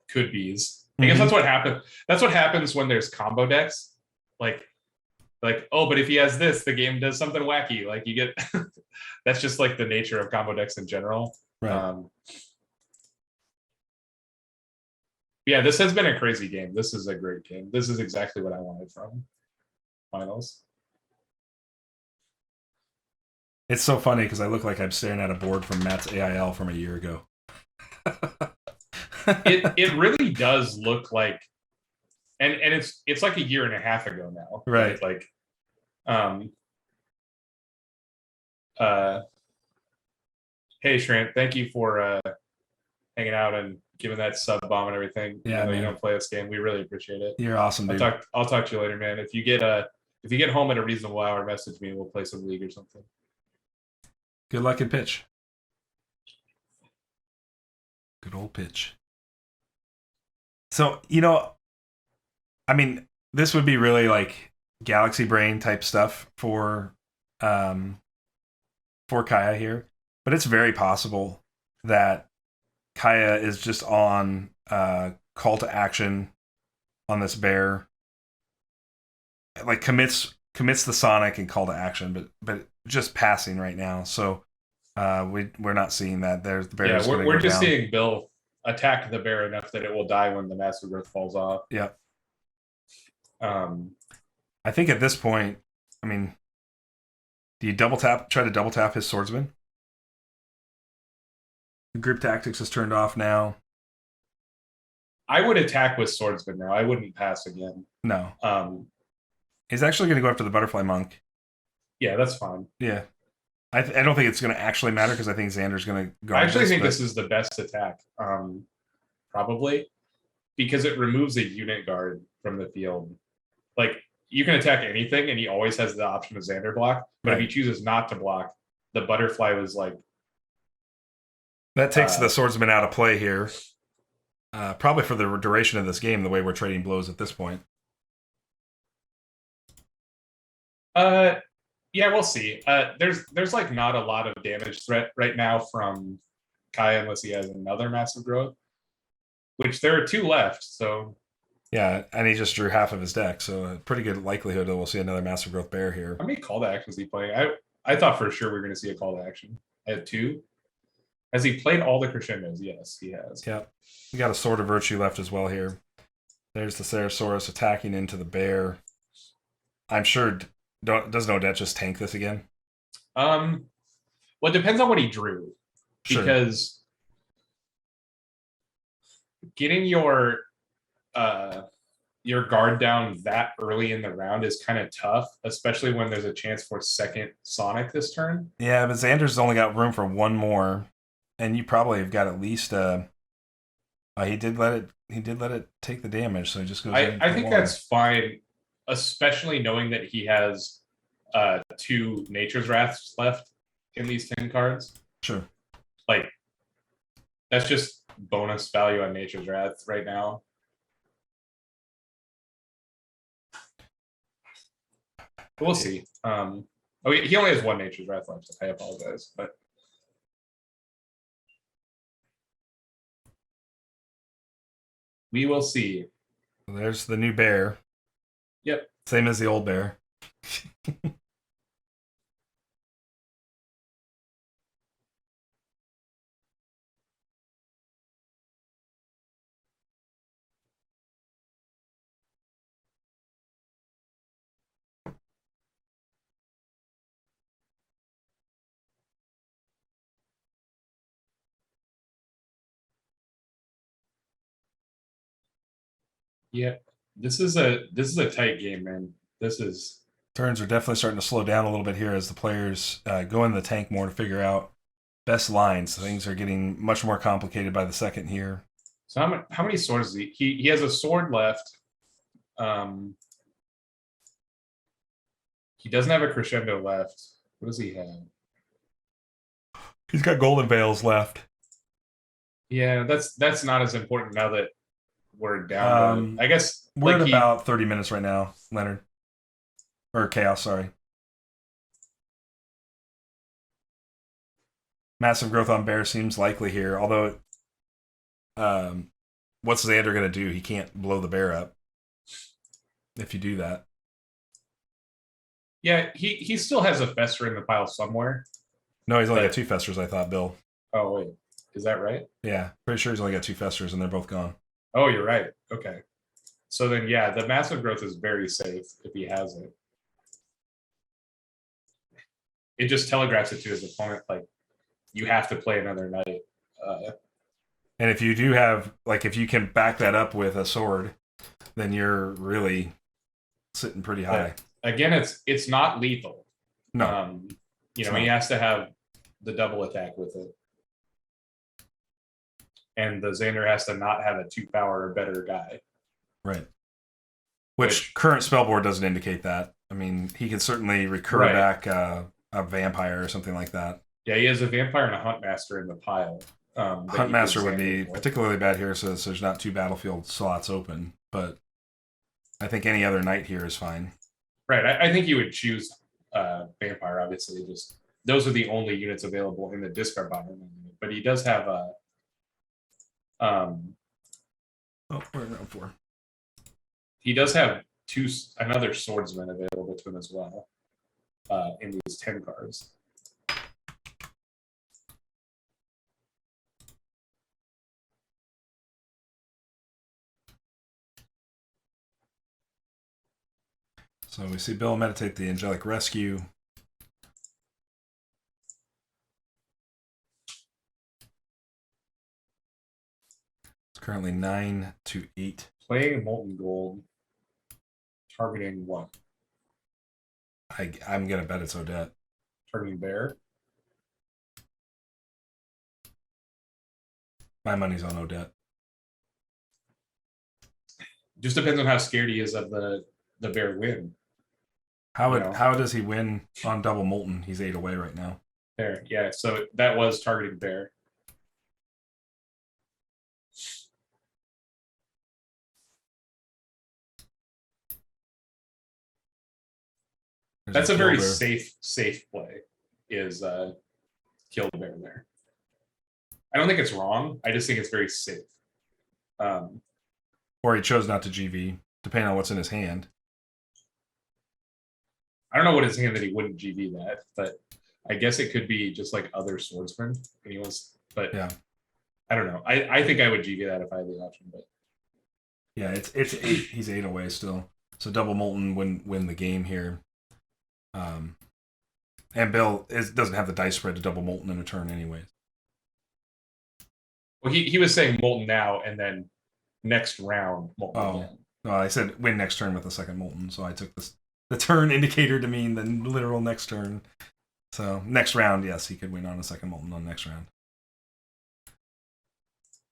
S2: could be's. I guess that's what happened. That's what happens when there's combo decks. Like, oh, but if he has this, the game does something wacky. Like you get that's just like the nature of combo decks in general.
S1: Right.
S2: Yeah, this has been a crazy game. This is a great game. This is exactly what I wanted from finals.
S1: It's so funny because I look like I'm staring at a board from Matt's AIL from a year ago.
S2: it really does look like, and it's like a year and a half ago now.
S1: Right.
S2: Like, hey Shrant, thank you for hanging out and giving that sub bomb and everything.
S1: Yeah, man.
S2: You don't play this game. We really appreciate it.
S1: You're awesome, dude.
S2: I'll talk to you later, man. If you get home at a reasonable hour, message me. We'll play some League or something.
S1: Good luck in pitch. Good old pitch. So, I mean, this would be really like Galaxy Brain type stuff for Kaya here, but it's very possible that Kaya is just on call to action on this bear, like commits the Sonic and call to action, but just passing right now. So we're not seeing that. There's the bear.
S2: Yeah, we're just seeing Bill attack the bear enough that it will die when the massive growth falls off.
S1: Yeah. I think at this point, I mean, do you try to double tap his swordsman? The group tactics is turned off now.
S2: I would attack with swordsman now. I wouldn't pass again.
S1: No. He's actually going to go after the butterfly monk.
S2: Yeah, that's fine.
S1: Yeah. I don't think it's going to actually matter because I think Xander's going to go.
S2: I actually think this is the best attack, probably, because it removes a unit guard from the field. Like, you can attack anything, and he always has the option of Xander block. But if he chooses not to block, the butterfly was like...
S1: That takes the swordsman out of play here. Probably for the duration of this game, the way we're trading blows at this point.
S2: Yeah, we'll see. There's like not a lot of damage threat right now from Kaya unless he has another massive growth, which there are 2 left. So
S1: yeah, and he just drew half of his deck, so a pretty good likelihood that we'll see another massive growth bear here.
S2: How many call to actions is he playing? I thought for sure we were going to see a call to action. I had 2. Has he played all the crescendos? Yes, he has.
S1: Yeah, we got a Sword of Virtue left as well here. There's the Ceratosaurus attacking into the bear. I'm sure. Doesn't Odette just tank this again?
S2: Well, it depends on what he drew.
S1: Sure.
S2: Because getting your guard down that early in the round is kind of tough, especially when there's a chance for second Sonic this turn.
S1: Yeah, but Xander's only got room for one more, and you probably have got at least he did let it take the damage, so he just goes in
S2: I
S1: for
S2: think
S1: one.
S2: that's fine, especially knowing that he has 2 Nature's Wraths left in these 10 cards.
S1: Sure.
S2: Like, that's just bonus value on Nature's Wrath right now. But we'll see. Oh, he only has 1 Nature's Wrath left. I apologize, but we will see.
S1: There's the new bear.
S2: Yep.
S1: Same as the old bear.
S2: Yeah. This is a tight game, man. This is
S1: Turns are definitely starting to slow down a little bit here as the players go in the tank more to figure out best lines. Things are getting much more complicated by the second here.
S2: so how many swords does he has a sword left. He doesn't have a crescendo left. What does he have?
S1: He's got golden veils left.
S2: Yeah, that's not as important now that we're down. I guess
S1: we're at about 30 minutes right now, Leonard. Or Chaos, sorry. Massive growth on bear seems likely here, although what's Xander going to do? He can't blow the bear up if you do that.
S2: Yeah, he still has a Fester in the pile somewhere.
S1: No, he's only got 2 Festers, I thought, Bill.
S2: Oh, wait. Is that right?
S1: Yeah, pretty sure he's only got 2 Festers, and they're both gone.
S2: Oh, you're right. Okay. So then, yeah, the massive growth is very safe if he has it. It just telegraphs it to his opponent, like, you have to play another night.
S1: And if you do have, like, if you can back that up with a sword, then you're really sitting pretty high.
S2: Again, it's not lethal.
S1: No.
S2: He has to have the double attack with it. And the Xander has to not have a 2-power or better guy.
S1: Right. Which current spellboard doesn't indicate that. I mean, he can certainly recur back a vampire or something like that.
S2: Yeah, he has a vampire and a Huntmaster in the pile.
S1: Huntmaster would be particularly bad here since there's not 2 battlefield slots open, but I think any other knight here is fine.
S2: Right. I think you would choose vampire, obviously. Just those are the only units available in the discard bottom. But he does have a
S1: we're in round 4.
S2: He does have another swordsman available to him as well in these 10 cards.
S1: So we see Bill meditate the Angelic Rescue. It's currently 9-8.
S2: Playing Molten Gold. Targeting what?
S1: I'm going to bet it's Odette.
S2: Targeting Bear?
S1: My money's on Odette.
S2: Just depends on how scared he is of the Bear win.
S1: How does he win on double Molten? He's 8 away right now.
S2: There, yeah. So that was targeting Bear. That's a very safe play. Is kill the bear there. I don't think it's wrong. I just think it's very safe.
S1: Or he chose not to GV, depending on what's in his hand.
S2: I don't know what his hand that he wouldn't GV that, but I guess it could be just like other swordsmen. But
S1: yeah,
S2: I don't know. I think I would GV that if I had the option. But
S1: yeah, it's 8. He's 8 away still. So double Molten win the game here. And Bill doesn't have the dice spread to double Molten in a turn anyways.
S2: Well, he was saying molten now, and then next round molten again.
S1: No, I said win next turn with the second molten, so I took the turn indicator to mean the literal next turn. So next round, yes, he could win on a second molten on next round.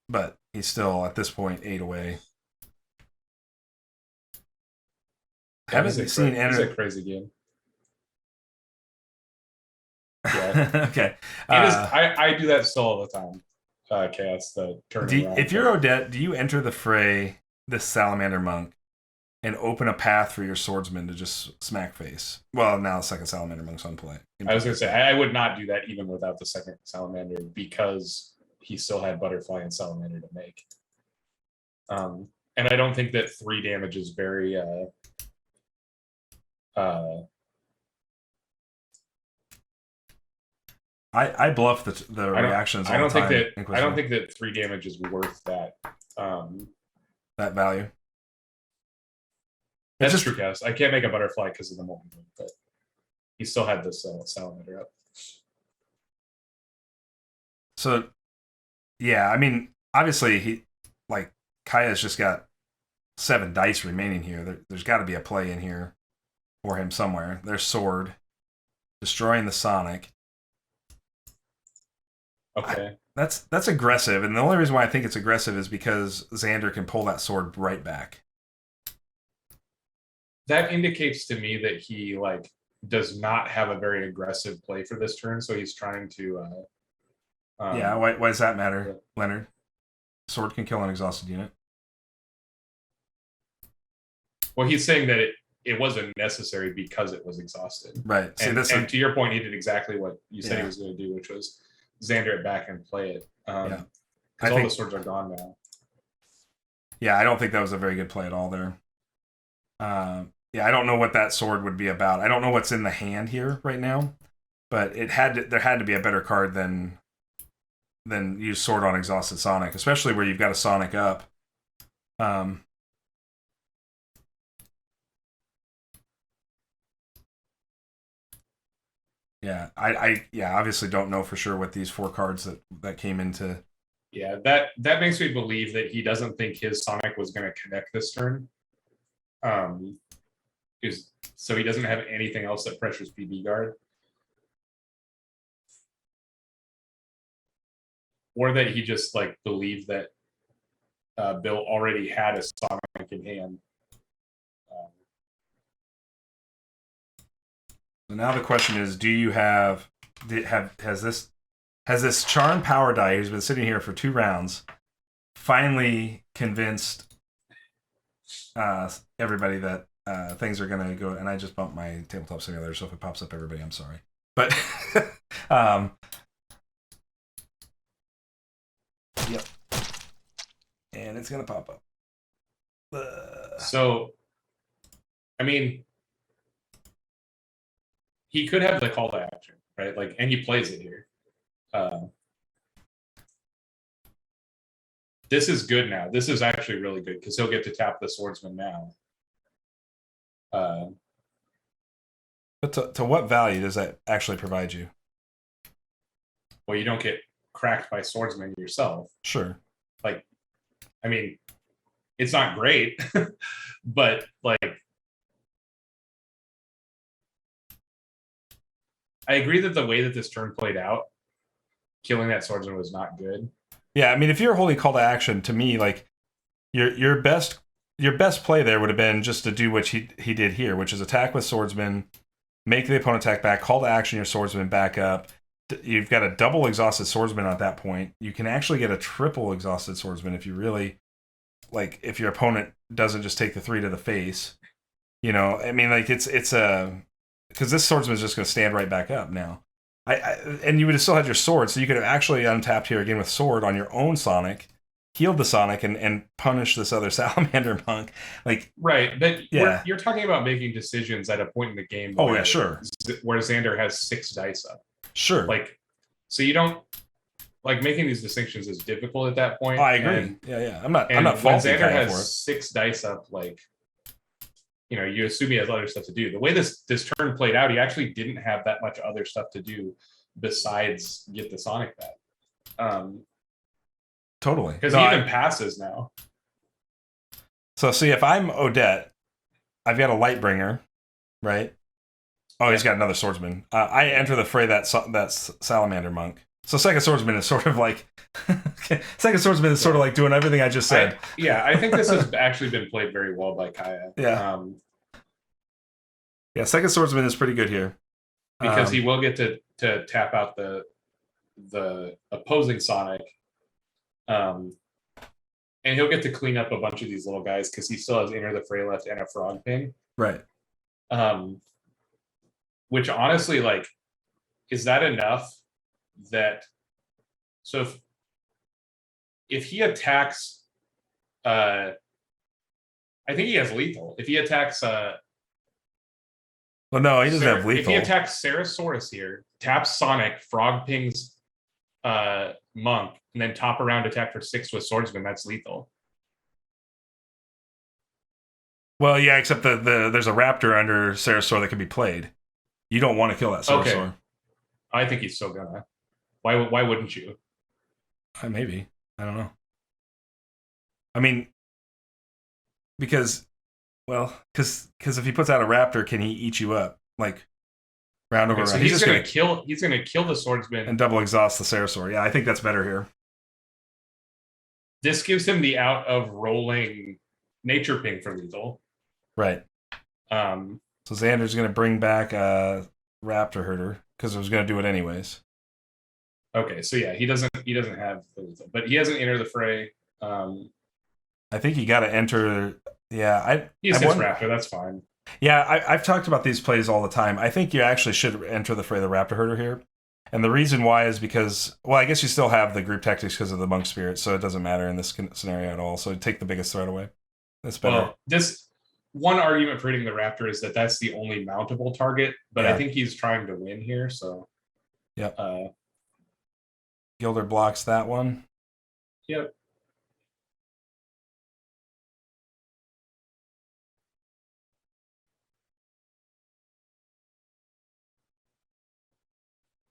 S1: But he's still at this point 8 away. Haven't seen
S2: It's a crazy game.
S1: Yeah. Okay.
S2: I do that still all the time. Chaos the turn.
S1: If you're Odette, do you enter the fray this Salamander Monk and open a path for your swordsman to just smack face? Well, now the second Salamander Monk's on play.
S2: I was going to say I would not do that even without the second Salamander because he still had Butterfly and Salamander to make. And I don't think that 3 damage is very
S1: I bluff the reactions. I don't think
S2: that 3 damage is worth that
S1: that value.
S2: That's just true, Cass. I can't make a Butterfly because of the moment, but he still had this Salamander up.
S1: So, yeah, I mean, obviously he Kaya's just got 7 dice remaining here. There's got to be a play in here for him somewhere. There's Sword, destroying the Sonic.
S2: Okay.
S1: That's aggressive, and the only reason why I think it's aggressive is because Xander can pull that sword right back.
S2: That indicates to me that he does not have a very aggressive play for this turn, so he's trying to.
S1: Yeah, why does that matter, Leonard? Sword can kill an exhausted unit.
S2: Well, he's saying that it wasn't necessary because it was exhausted.
S1: Right. See,
S2: and to your point, he did exactly what you said he was going to do, which was Xander it back and play it. Because all the swords are gone now.
S1: Yeah, I don't think that was a very good play at all there. Yeah, I don't know what that sword would be about. I don't know what's in the hand here right now, but there had to be a better card than use Sword on Exhausted Sonic, especially where you've got a Sonic up. Yeah, I obviously don't know for sure what these 4 cards that came into.
S2: Yeah, that makes me believe that he doesn't think his Sonic was going to connect this turn. So he doesn't have anything else that pressures PB guard. Or that he just believed that Bill already had a Sonic in hand.
S1: So now the question is, do you has this Charm Power die who's been sitting here for 2 rounds finally convinced everybody that things are going to go? And I just bumped my tabletop simulator, so if it pops up, everybody, I'm sorry. But yep, and it's going to pop up.
S2: So, I mean, he could have the call to action, right? And he plays it here. This is good now. This is actually really good because he'll get to tap the swordsman now.
S1: But to what value does that actually provide you?
S2: Well, you don't get cracked by swordsman yourself.
S1: Sure.
S2: I mean, it's not great, but I agree that the way that this turn played out, killing that swordsman was not good.
S1: Yeah, I mean, if you're holding call to action, to me, your best play there would have been just to do what he did here, which is attack with swordsman, make the opponent attack back, call to action your swordsman back up. You've got a double exhausted swordsman at that point. You can actually get a triple exhausted swordsman if you really if your opponent doesn't just take the 3 to the face. I mean, it's because this swordsman is just going to stand right back up now. And you would have still had your sword, so you could have actually untapped here again with sword on your own Sonic, healed the Sonic, and punished this other Salamander Monk.
S2: Right, but you're talking about making decisions at a point in the game.
S1: Yeah, sure.
S2: Where Xander has 6 dice up.
S1: Sure.
S2: So you don't making these distinctions is difficult at that point.
S1: Oh, I agree. Yeah. I'm not faulting
S2: when Xander
S1: has
S2: for it. 6 dice up, you assume he has other stuff to do. The way this turn played out, he actually didn't have that much other stuff to do besides get the Sonic back.
S1: totally.
S2: Because
S1: No,
S2: he even passes now.
S1: So see, if I'm Odette, I've got a Lightbringer, right? Oh, he's got another swordsman. I enter the fray that salamander monk. So second swordsman is sort of like second swordsman is sort of like doing everything I just said.
S2: I think this has actually been played very well by Kaya.
S1: Yeah. Yeah, second swordsman is pretty good here.
S2: Because he will get to tap out the opposing Sonic. And he'll get to clean up a bunch of these little guys because he still has Enter the Fray left and a Frog Ping.
S1: Right.
S2: Which honestly, like, is that enough that so if he attacks I think he has lethal. If he attacks
S1: well, no, he doesn't have lethal.
S2: If he attacks Sarasaurus here, taps Sonic, Frog Pings Monk, and then top around attack for 6 with Swordsman, that's lethal.
S1: Well, yeah, except there's a Raptor under Sarasaur that can be played. You don't want to kill that Sarasaur.
S2: Okay. I think he's still gonna. Why wouldn't you?
S1: Maybe. I don't know. I mean, because if he puts out a Raptor, can he eat you up? Like, round over round.
S2: So he's gonna kill the Swordsman
S1: and double exhaust the Sarasaur. Yeah, I think that's better here.
S2: This gives him the out of rolling Nature Ping for lethal.
S1: Right. So Xander's going to bring back a Raptor Herder because it was going to do it anyways.
S2: Okay, so yeah, he doesn't have the lethal, but he hasn't entered the fray.
S1: I think you got to enter. Yeah,
S2: he's Raptor. That's fine.
S1: Yeah, I've talked about these plays all the time. I think you actually should enter the fray the Raptor Herder here. And the reason why is because, well, I guess you still have the group tactics because of the Monk Spirit, so it doesn't matter in this scenario at all. So take the biggest threat away. That's better. Well,
S2: this one argument for hitting the Raptor is that that's the only mountable target, but I think he's trying to win here, so.
S1: Yep. Gilder blocks that one.
S2: Yep.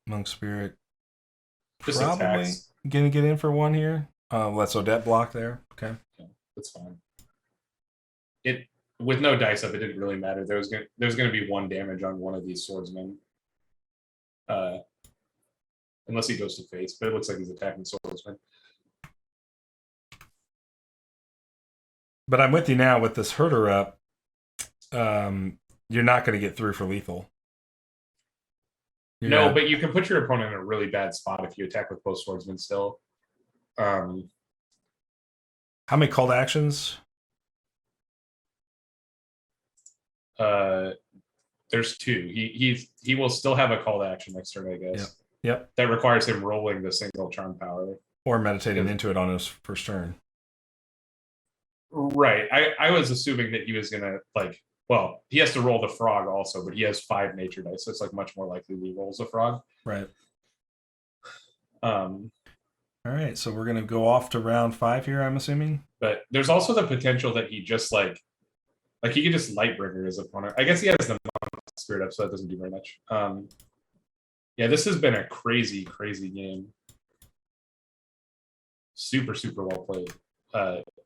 S1: Monk Spirit
S2: just
S1: probably
S2: attacks.
S1: Gonna get in for one here. Let's Odette block there. Okay.
S2: Yeah, that's fine. It with no dice up, it didn't really matter. There's gonna be 1 damage on one of these swordsmen. Unless he goes to face, but it looks like he's attacking swordsman.
S1: But I'm with you now with this herder up. You're not going to get through for lethal.
S2: But you can put your opponent in a really bad spot if you attack with both swordsmen still.
S1: How many called actions?
S2: There's 2. He will still have a call to action next turn, I guess.
S1: Yep.
S2: That requires him rolling the single charm power.
S1: Or meditating into it on his first turn.
S2: Right. I was assuming that he was gonna he has to roll the frog also, but he has 5 nature dice, so it's like much more likely he rolls a frog.
S1: Right. All right, so we're gonna go off to round 5 here, I'm assuming.
S2: But there's also the potential that he just like he could just Lightbringer his opponent. I guess he has the Monk Spirit up, so that doesn't do very much. Yeah, this has been a crazy, crazy game. Super, super well played.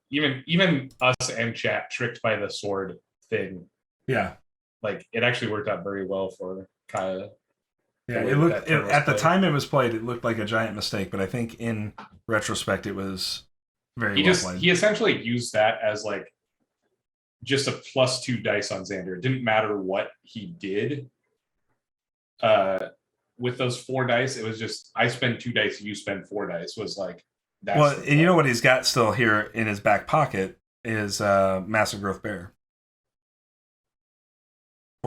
S2: Even us and chat tricked by the sword thing.
S1: Yeah.
S2: Like, it actually worked out very well for Kaya.
S1: Yeah, it looked at the time it was played, it looked like a giant mistake, but I think in retrospect it was very well played.
S2: He essentially used that as like just a +2 dice on Xander. It didn't matter what he did. With those 4 dice, it was just I spend 2 dice, you spend 4 dice. Was like that's
S1: well, and you know what he's got still here in his back pocket is Massive Growth Bear.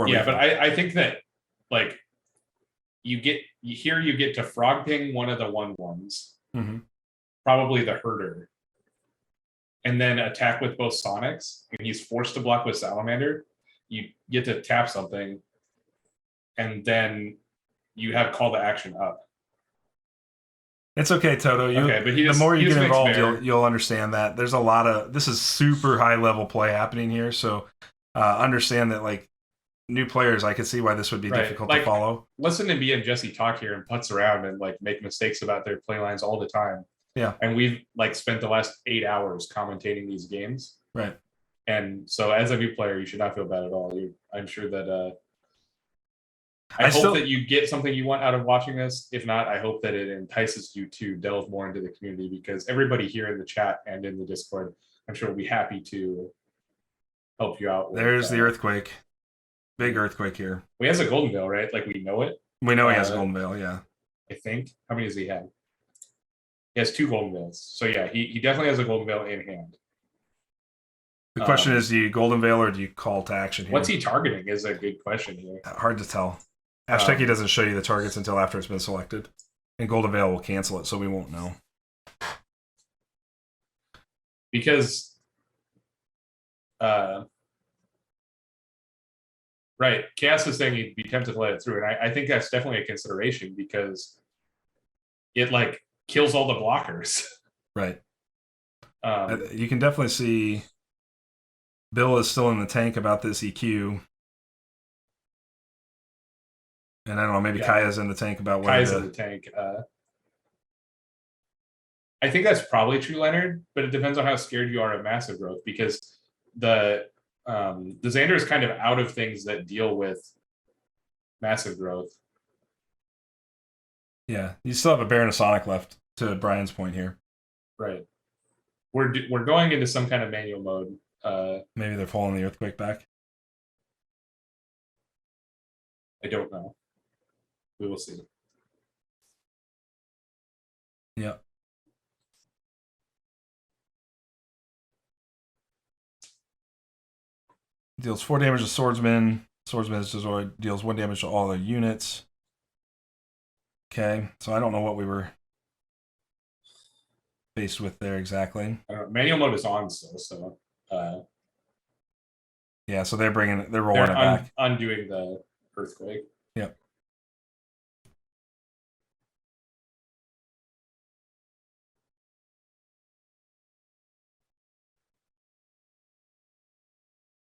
S2: Yeah, but I think that like you get to Frog Ping one of the 1/1s, probably the Herder, and then attack with both Sonics, and he's forced to block with Salamander. You get to tap something, and then you have call to action up.
S1: It's okay, Toto.
S2: But
S1: the more you get involved, you'll understand that there's a lot of this is super high level play happening here. So understand that like new players, I could see why this would be difficult to follow.
S2: Listen to me and Jesse talk here and putz around and like make mistakes about their play lines all the time.
S1: Yeah.
S2: And we've like spent the last 8 hours commentating these games.
S1: Right.
S2: And so as a new player, you should not feel bad at all. I'm sure that I hope
S1: still,
S2: that you get something you want out of watching this. If not, I hope that it entices you to delve more into the community, because everybody here in the chat and in the Discord, I'm sure will be happy to help you out.
S1: There's the earthquake. Big earthquake here.
S2: He has a golden veil, right? Like we know it.
S1: We know he has a golden veil, yeah.
S2: I think. How many does he have? He has 2 golden veils. So yeah, he definitely has a golden veil in hand.
S1: The question is, do you golden veil or do you call to action here?
S2: What's he targeting is a good question here.
S1: Hard to tell. Ashteki doesn't show you the targets until after it's been selected. And golden veil will cancel it, so we won't know.
S2: Because right, Chaos is saying he'd be tempted to let it through, and I think that's definitely a consideration, because it like kills all the blockers.
S1: Right. You can definitely see Bill is still in the tank about this EQ. And I don't know, maybe Kaya's in the tank about whether
S2: Kaya's in the tank. I think that's probably true, Leonard, but it depends on how scared you are of massive growth, because the Xander is kind of out of things that deal with massive growth.
S1: Yeah, you still have a Baron of Sonic left, to Brian's point here.
S2: Right. We're going into some kind of manual mode.
S1: Maybe they're pulling the earthquake back.
S2: I don't know. We will see.
S1: Yeah. Deals 4 damage to Swordsman. Swordsman is destroyed. Deals 1 damage to all their units. Okay, so I don't know what we were faced with there exactly.
S2: Manual mode is on still, so
S1: yeah, so they're rolling it back,
S2: undoing the earthquake.
S1: Yep.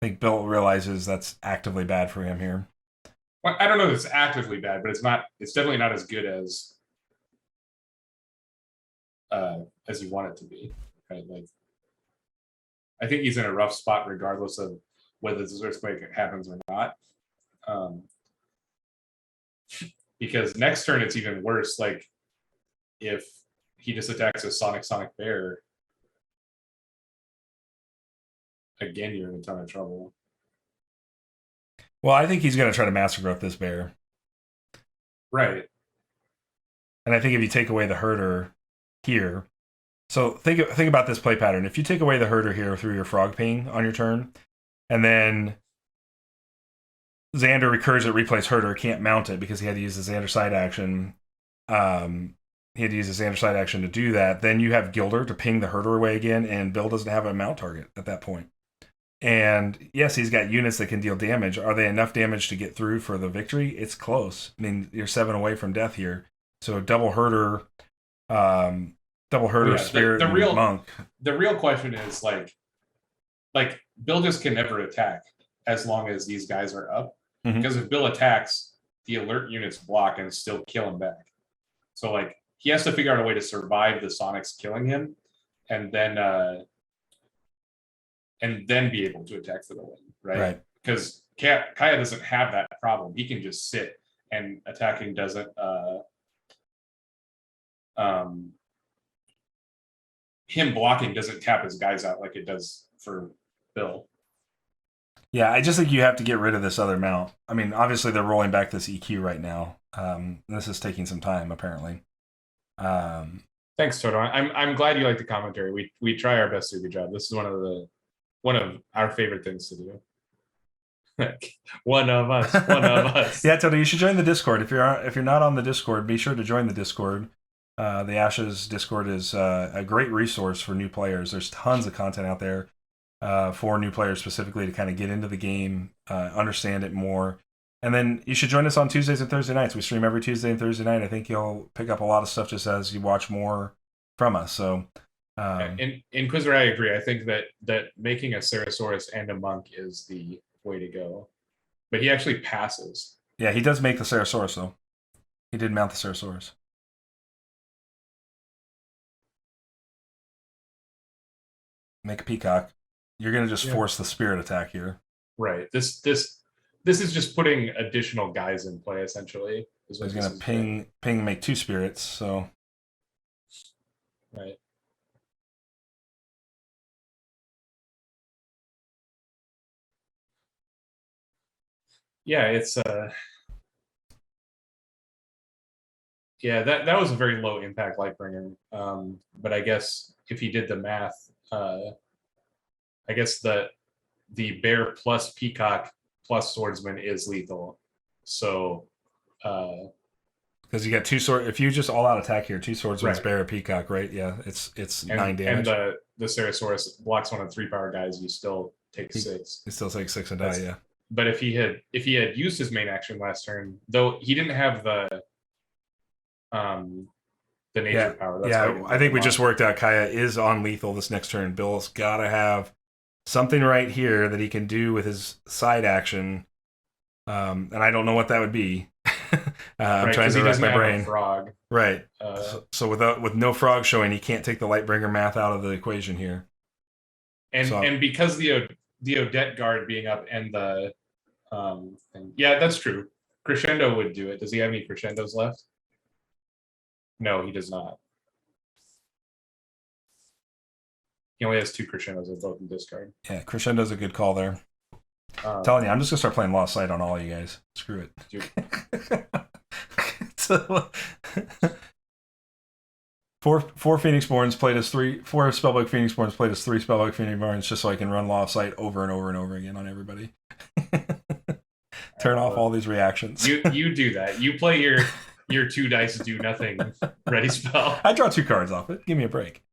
S1: I think Bill realizes that's actively bad for him here.
S2: Well, I don't know if it's actively bad, but it's not. It's definitely not as good as you want it to be. Right? Like, I think he's in a rough spot regardless of whether this earthquake happens or not. Because next turn it's even worse. Like, if he just attacks a Sonic Bear, again, you're in a ton of trouble.
S1: Well, I think he's going to try to Master Growth this bear.
S2: Right.
S1: And I think if you take away the herder here, so think about this play pattern. If you take away the herder here through your frog ping on your turn, and then Xander recurs it, replays herder, can't mount it because he had to use the Xander side action. He had to use his Xander side action to do that. Then you have Gilder to ping the herder away again, and Bill doesn't have a mount target at that point. And yes, he's got units that can deal damage. Are they enough damage to get through for the victory? It's close. I mean, you're 7 away from death here. So double herder, spirit,
S2: the real
S1: monk.
S2: The real question is like Bill just can never attack as long as these guys are up.
S1: Mm-hmm.
S2: Because if Bill attacks, the alert units block and still kill him back. So like he has to figure out a way to survive the Sonics killing him, and then be able to attack for the win, right? Because Kaya doesn't have that problem. He can just sit, and attacking doesn't him blocking doesn't tap his guys out like it does for Bill.
S1: Yeah, I just think you have to get rid of this other mount. I mean, obviously they're rolling back this EQ right now. This is taking some time, apparently.
S2: Thanks, Toto. I'm glad you like the commentary. We try our best to do a good job. This is one of our favorite things to do. One of us.
S1: Yeah, Toto, you should join the Discord. If you're not on the Discord, be sure to join the Discord. The Ashes Discord is a great resource for new players. There's tons of content out there for new players specifically to kind of get into the game, understand it more. And then you should join us on Tuesdays and Thursday nights. We stream every Tuesday and Thursday night. I think you'll pick up a lot of stuff just as you watch more from us. So,
S2: in Quizzer, I agree. I think that making a Ceratosaurus and a monk is the way to go. But he actually passes.
S1: Yeah, he does make the Ceratosaurus, though. He did mount the Ceratosaurus. make a peacock. You're going to just force the spirit attack here.
S2: Right. This is just putting additional guys in play, essentially.
S1: He's going to ping, make 2 spirits, so...
S2: Right. Yeah, it's... Yeah, that was a very low impact Lightbringer. But I guess if he did the math, I guess the bear plus peacock plus swordsman is lethal. So
S1: because you got 2 sword, if you just all out attack here, 2 swordsman's bear, peacock, right? Yeah, it's 9 damage.
S2: And the Ceratosaurus blocks one of 3 power guys, you still take 6.
S1: You still take 6 and die, yeah.
S2: But if he had used his main action last turn, though he didn't have the nature power. That's
S1: I think we just worked out Kaya is on lethal this next turn. Bill's got to have something right here that he can do with his side action, and I don't know what that would be. I'm trying to rack my brain.
S2: Frog.
S1: Right. So with no frog showing, he can't take the Lightbringer math out of the equation here.
S2: And because the Odette guard being up and the yeah, that's true. Crescendo would do it. Does he have any crescendos left? No, he does not. He only has 2 crescendos, they're both in discard.
S1: Yeah, crescendo's a good call there. Telling you, I'm just gonna start playing Lost Sight on all you guys. Screw it. So, 4 Phoenixborns played as 3. 4 Spellbook Phoenixborns played as 3 Spellbook Phoenixborns, just so I can run Lost Sight over and over and over again on everybody. Turn off all these reactions.
S2: You do that. You play your 2 dice do nothing ready spell.
S1: I draw 2 cards off it. Give me a break.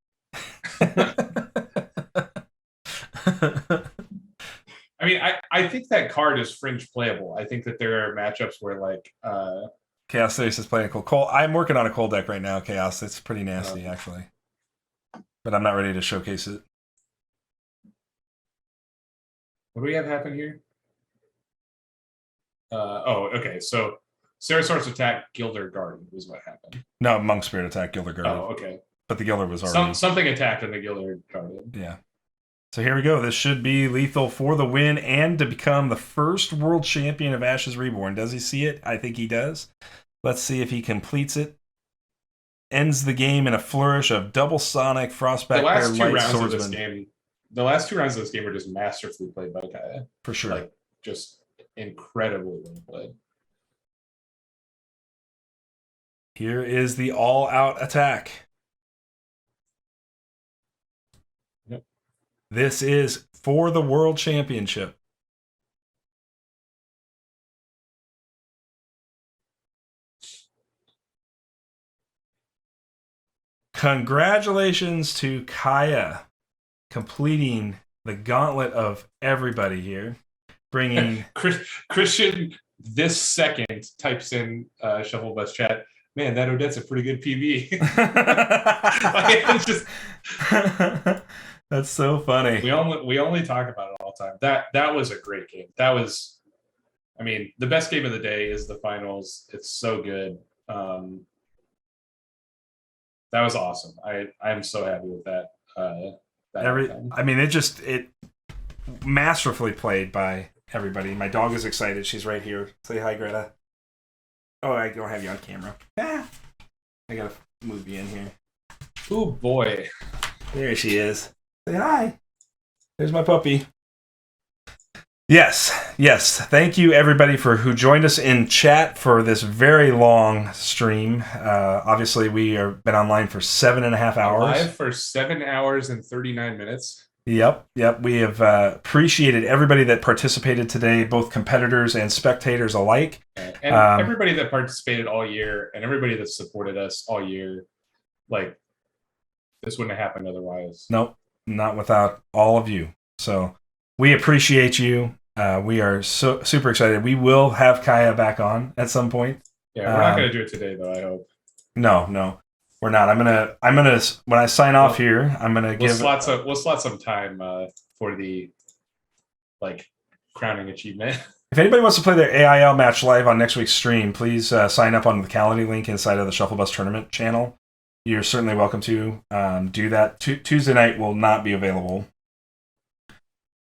S2: I mean, I think that card is fringe playable. I think that there are matchups where like
S1: Chaos Stasis is playing a cold. I'm working on a cold deck right now, Chaos. It's pretty nasty actually. But I'm not ready to showcase it.
S2: What do we have happen here? Okay. So Ceratosaurus attack, Gilder Guard was what happened.
S1: No, Monk Spirit attack, Gilder Guard.
S2: Oh, okay.
S1: But the Gilder was already...
S2: Something attacked and the Gilder guarded.
S1: Yeah. So here we go. This should be lethal for the win and to become the first world champion of Ashes Reborn. Does he see it? I think he does. Let's see if he completes it. Ends the game in a flourish of double sonic, frostback, bear, light, swordsman.
S2: The last 2 rounds of this game were just masterfully played by Kaya.
S1: For sure.
S2: Like, just incredibly well played.
S1: Here is the all-out attack.
S2: Yep.
S1: This is for the World Championship. Congratulations to Kaya completing the gauntlet of everybody here. Bringing...
S2: Christian this second types in Shufflebus chat, man, that Odette's a pretty good PB. It's just...
S1: That's so funny.
S2: We only talk about it all the time. That was a great game. That was, I mean, the best game of the day is the finals. It's so good. That was awesome. I'm so happy with that.
S1: I mean, it masterfully played by everybody. My dog is excited. She's right here. Say hi, Greta. Oh, I don't have you on camera. I gotta move you in here.
S2: Oh boy,
S1: there she is. Say hi. There's my puppy. Yes. Thank you, everybody, for who joined us in chat for this very long stream. Obviously, we have been online for 7.5 hours.
S2: Live for 7 hours and 39 minutes.
S1: Yep. We have appreciated everybody that participated today, both competitors and spectators alike.
S2: And everybody that participated all year and everybody that supported us all year. Like, this wouldn't have happened otherwise.
S1: Nope, not without all of you. So we appreciate you. We are so super excited. We will have Kaya back on at some point.
S2: Yeah, we're not going to do it today, though, I hope.
S1: No, we're not. I'm gonna when I sign off here, I'm gonna
S2: we'll slot some time for the crowning achievement.
S1: If anybody wants to play their AIL match live on next week's stream, please sign up on the Calendly link inside of the Shufflebus tournament channel. You're certainly welcome to do that. Tuesday night will not be available.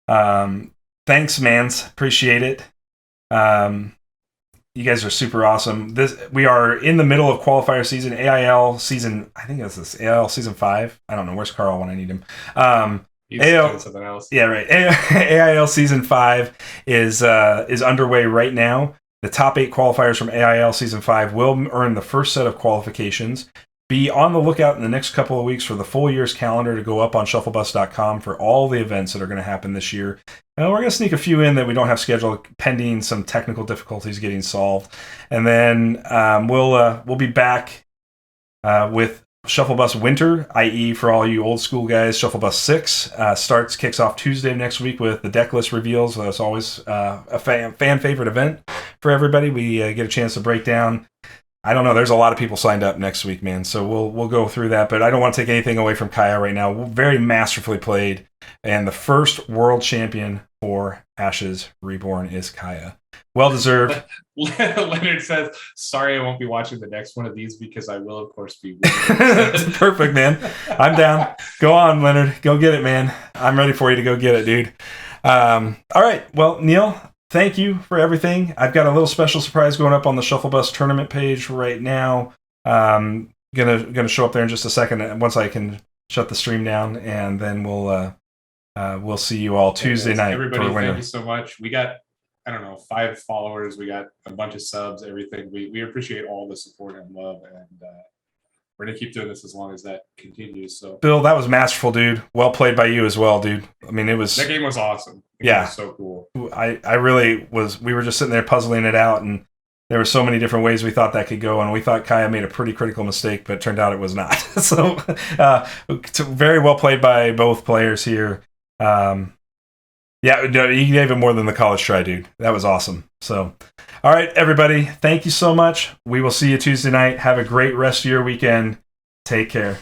S1: Thanks, mans. Appreciate it. You guys are super awesome. We are in the middle of qualifier season, AIL season. I think this AIL season 5. I don't know. Where's Carl when I need him?
S2: He's doing something else.
S1: Yeah, right. AIL season 5 is underway right now. The top 8 qualifiers from AIL season 5 will earn the first set of qualifications. Be on the lookout in the next couple of weeks for the full year's calendar to go up on shufflebus.com for all the events that are going to happen this year. And we're going to sneak a few in that we don't have scheduled pending some technical difficulties getting solved. And then we'll be back with Shufflebus Winter, i.e. for all you old school guys, Shufflebus 6 kicks off Tuesday of next week with the deck list reveals. That's always a fan favorite event for everybody. We get a chance to break down. I don't know. There's a lot of people signed up next week, man. So we'll go through that. But I don't want to take anything away from Kaya right now. Very masterfully played, and the first world champion for Ashes Reborn is Kaya. Well deserved.
S2: Leonard says, "Sorry, I won't be watching the next one of these because I will, of course, be."
S1: Perfect, man. I'm down. Go on, Leonard. Go get it, man. I'm ready for you to go get it, dude. All right. Well, Neil, thank you for everything. I've got a little special surprise going up on the Shufflebus tournament page right now. Gonna show up there in just a second once I can shut the stream down, and then we'll see you all Tuesday night.
S2: Everybody, thank you so much. We got, I don't know, 5 followers. We got a bunch of subs, everything. We appreciate all the support and love, and we're going to keep doing this as long as that continues. So,
S1: Bill, that was masterful, dude. Well played by you as well, dude. I mean,
S2: that game was awesome. It was so cool.
S1: I really was. We were just sitting there puzzling it out, and there were so many different ways we thought that could go, and we thought Kaya made a pretty critical mistake, but it turned out it was not. So, very well played by both players here. Yeah, no, you gave it more than the college try, dude. That was awesome. So, all right, everybody, thank you so much. We will see you Tuesday night. Have a great rest of your weekend. Take care.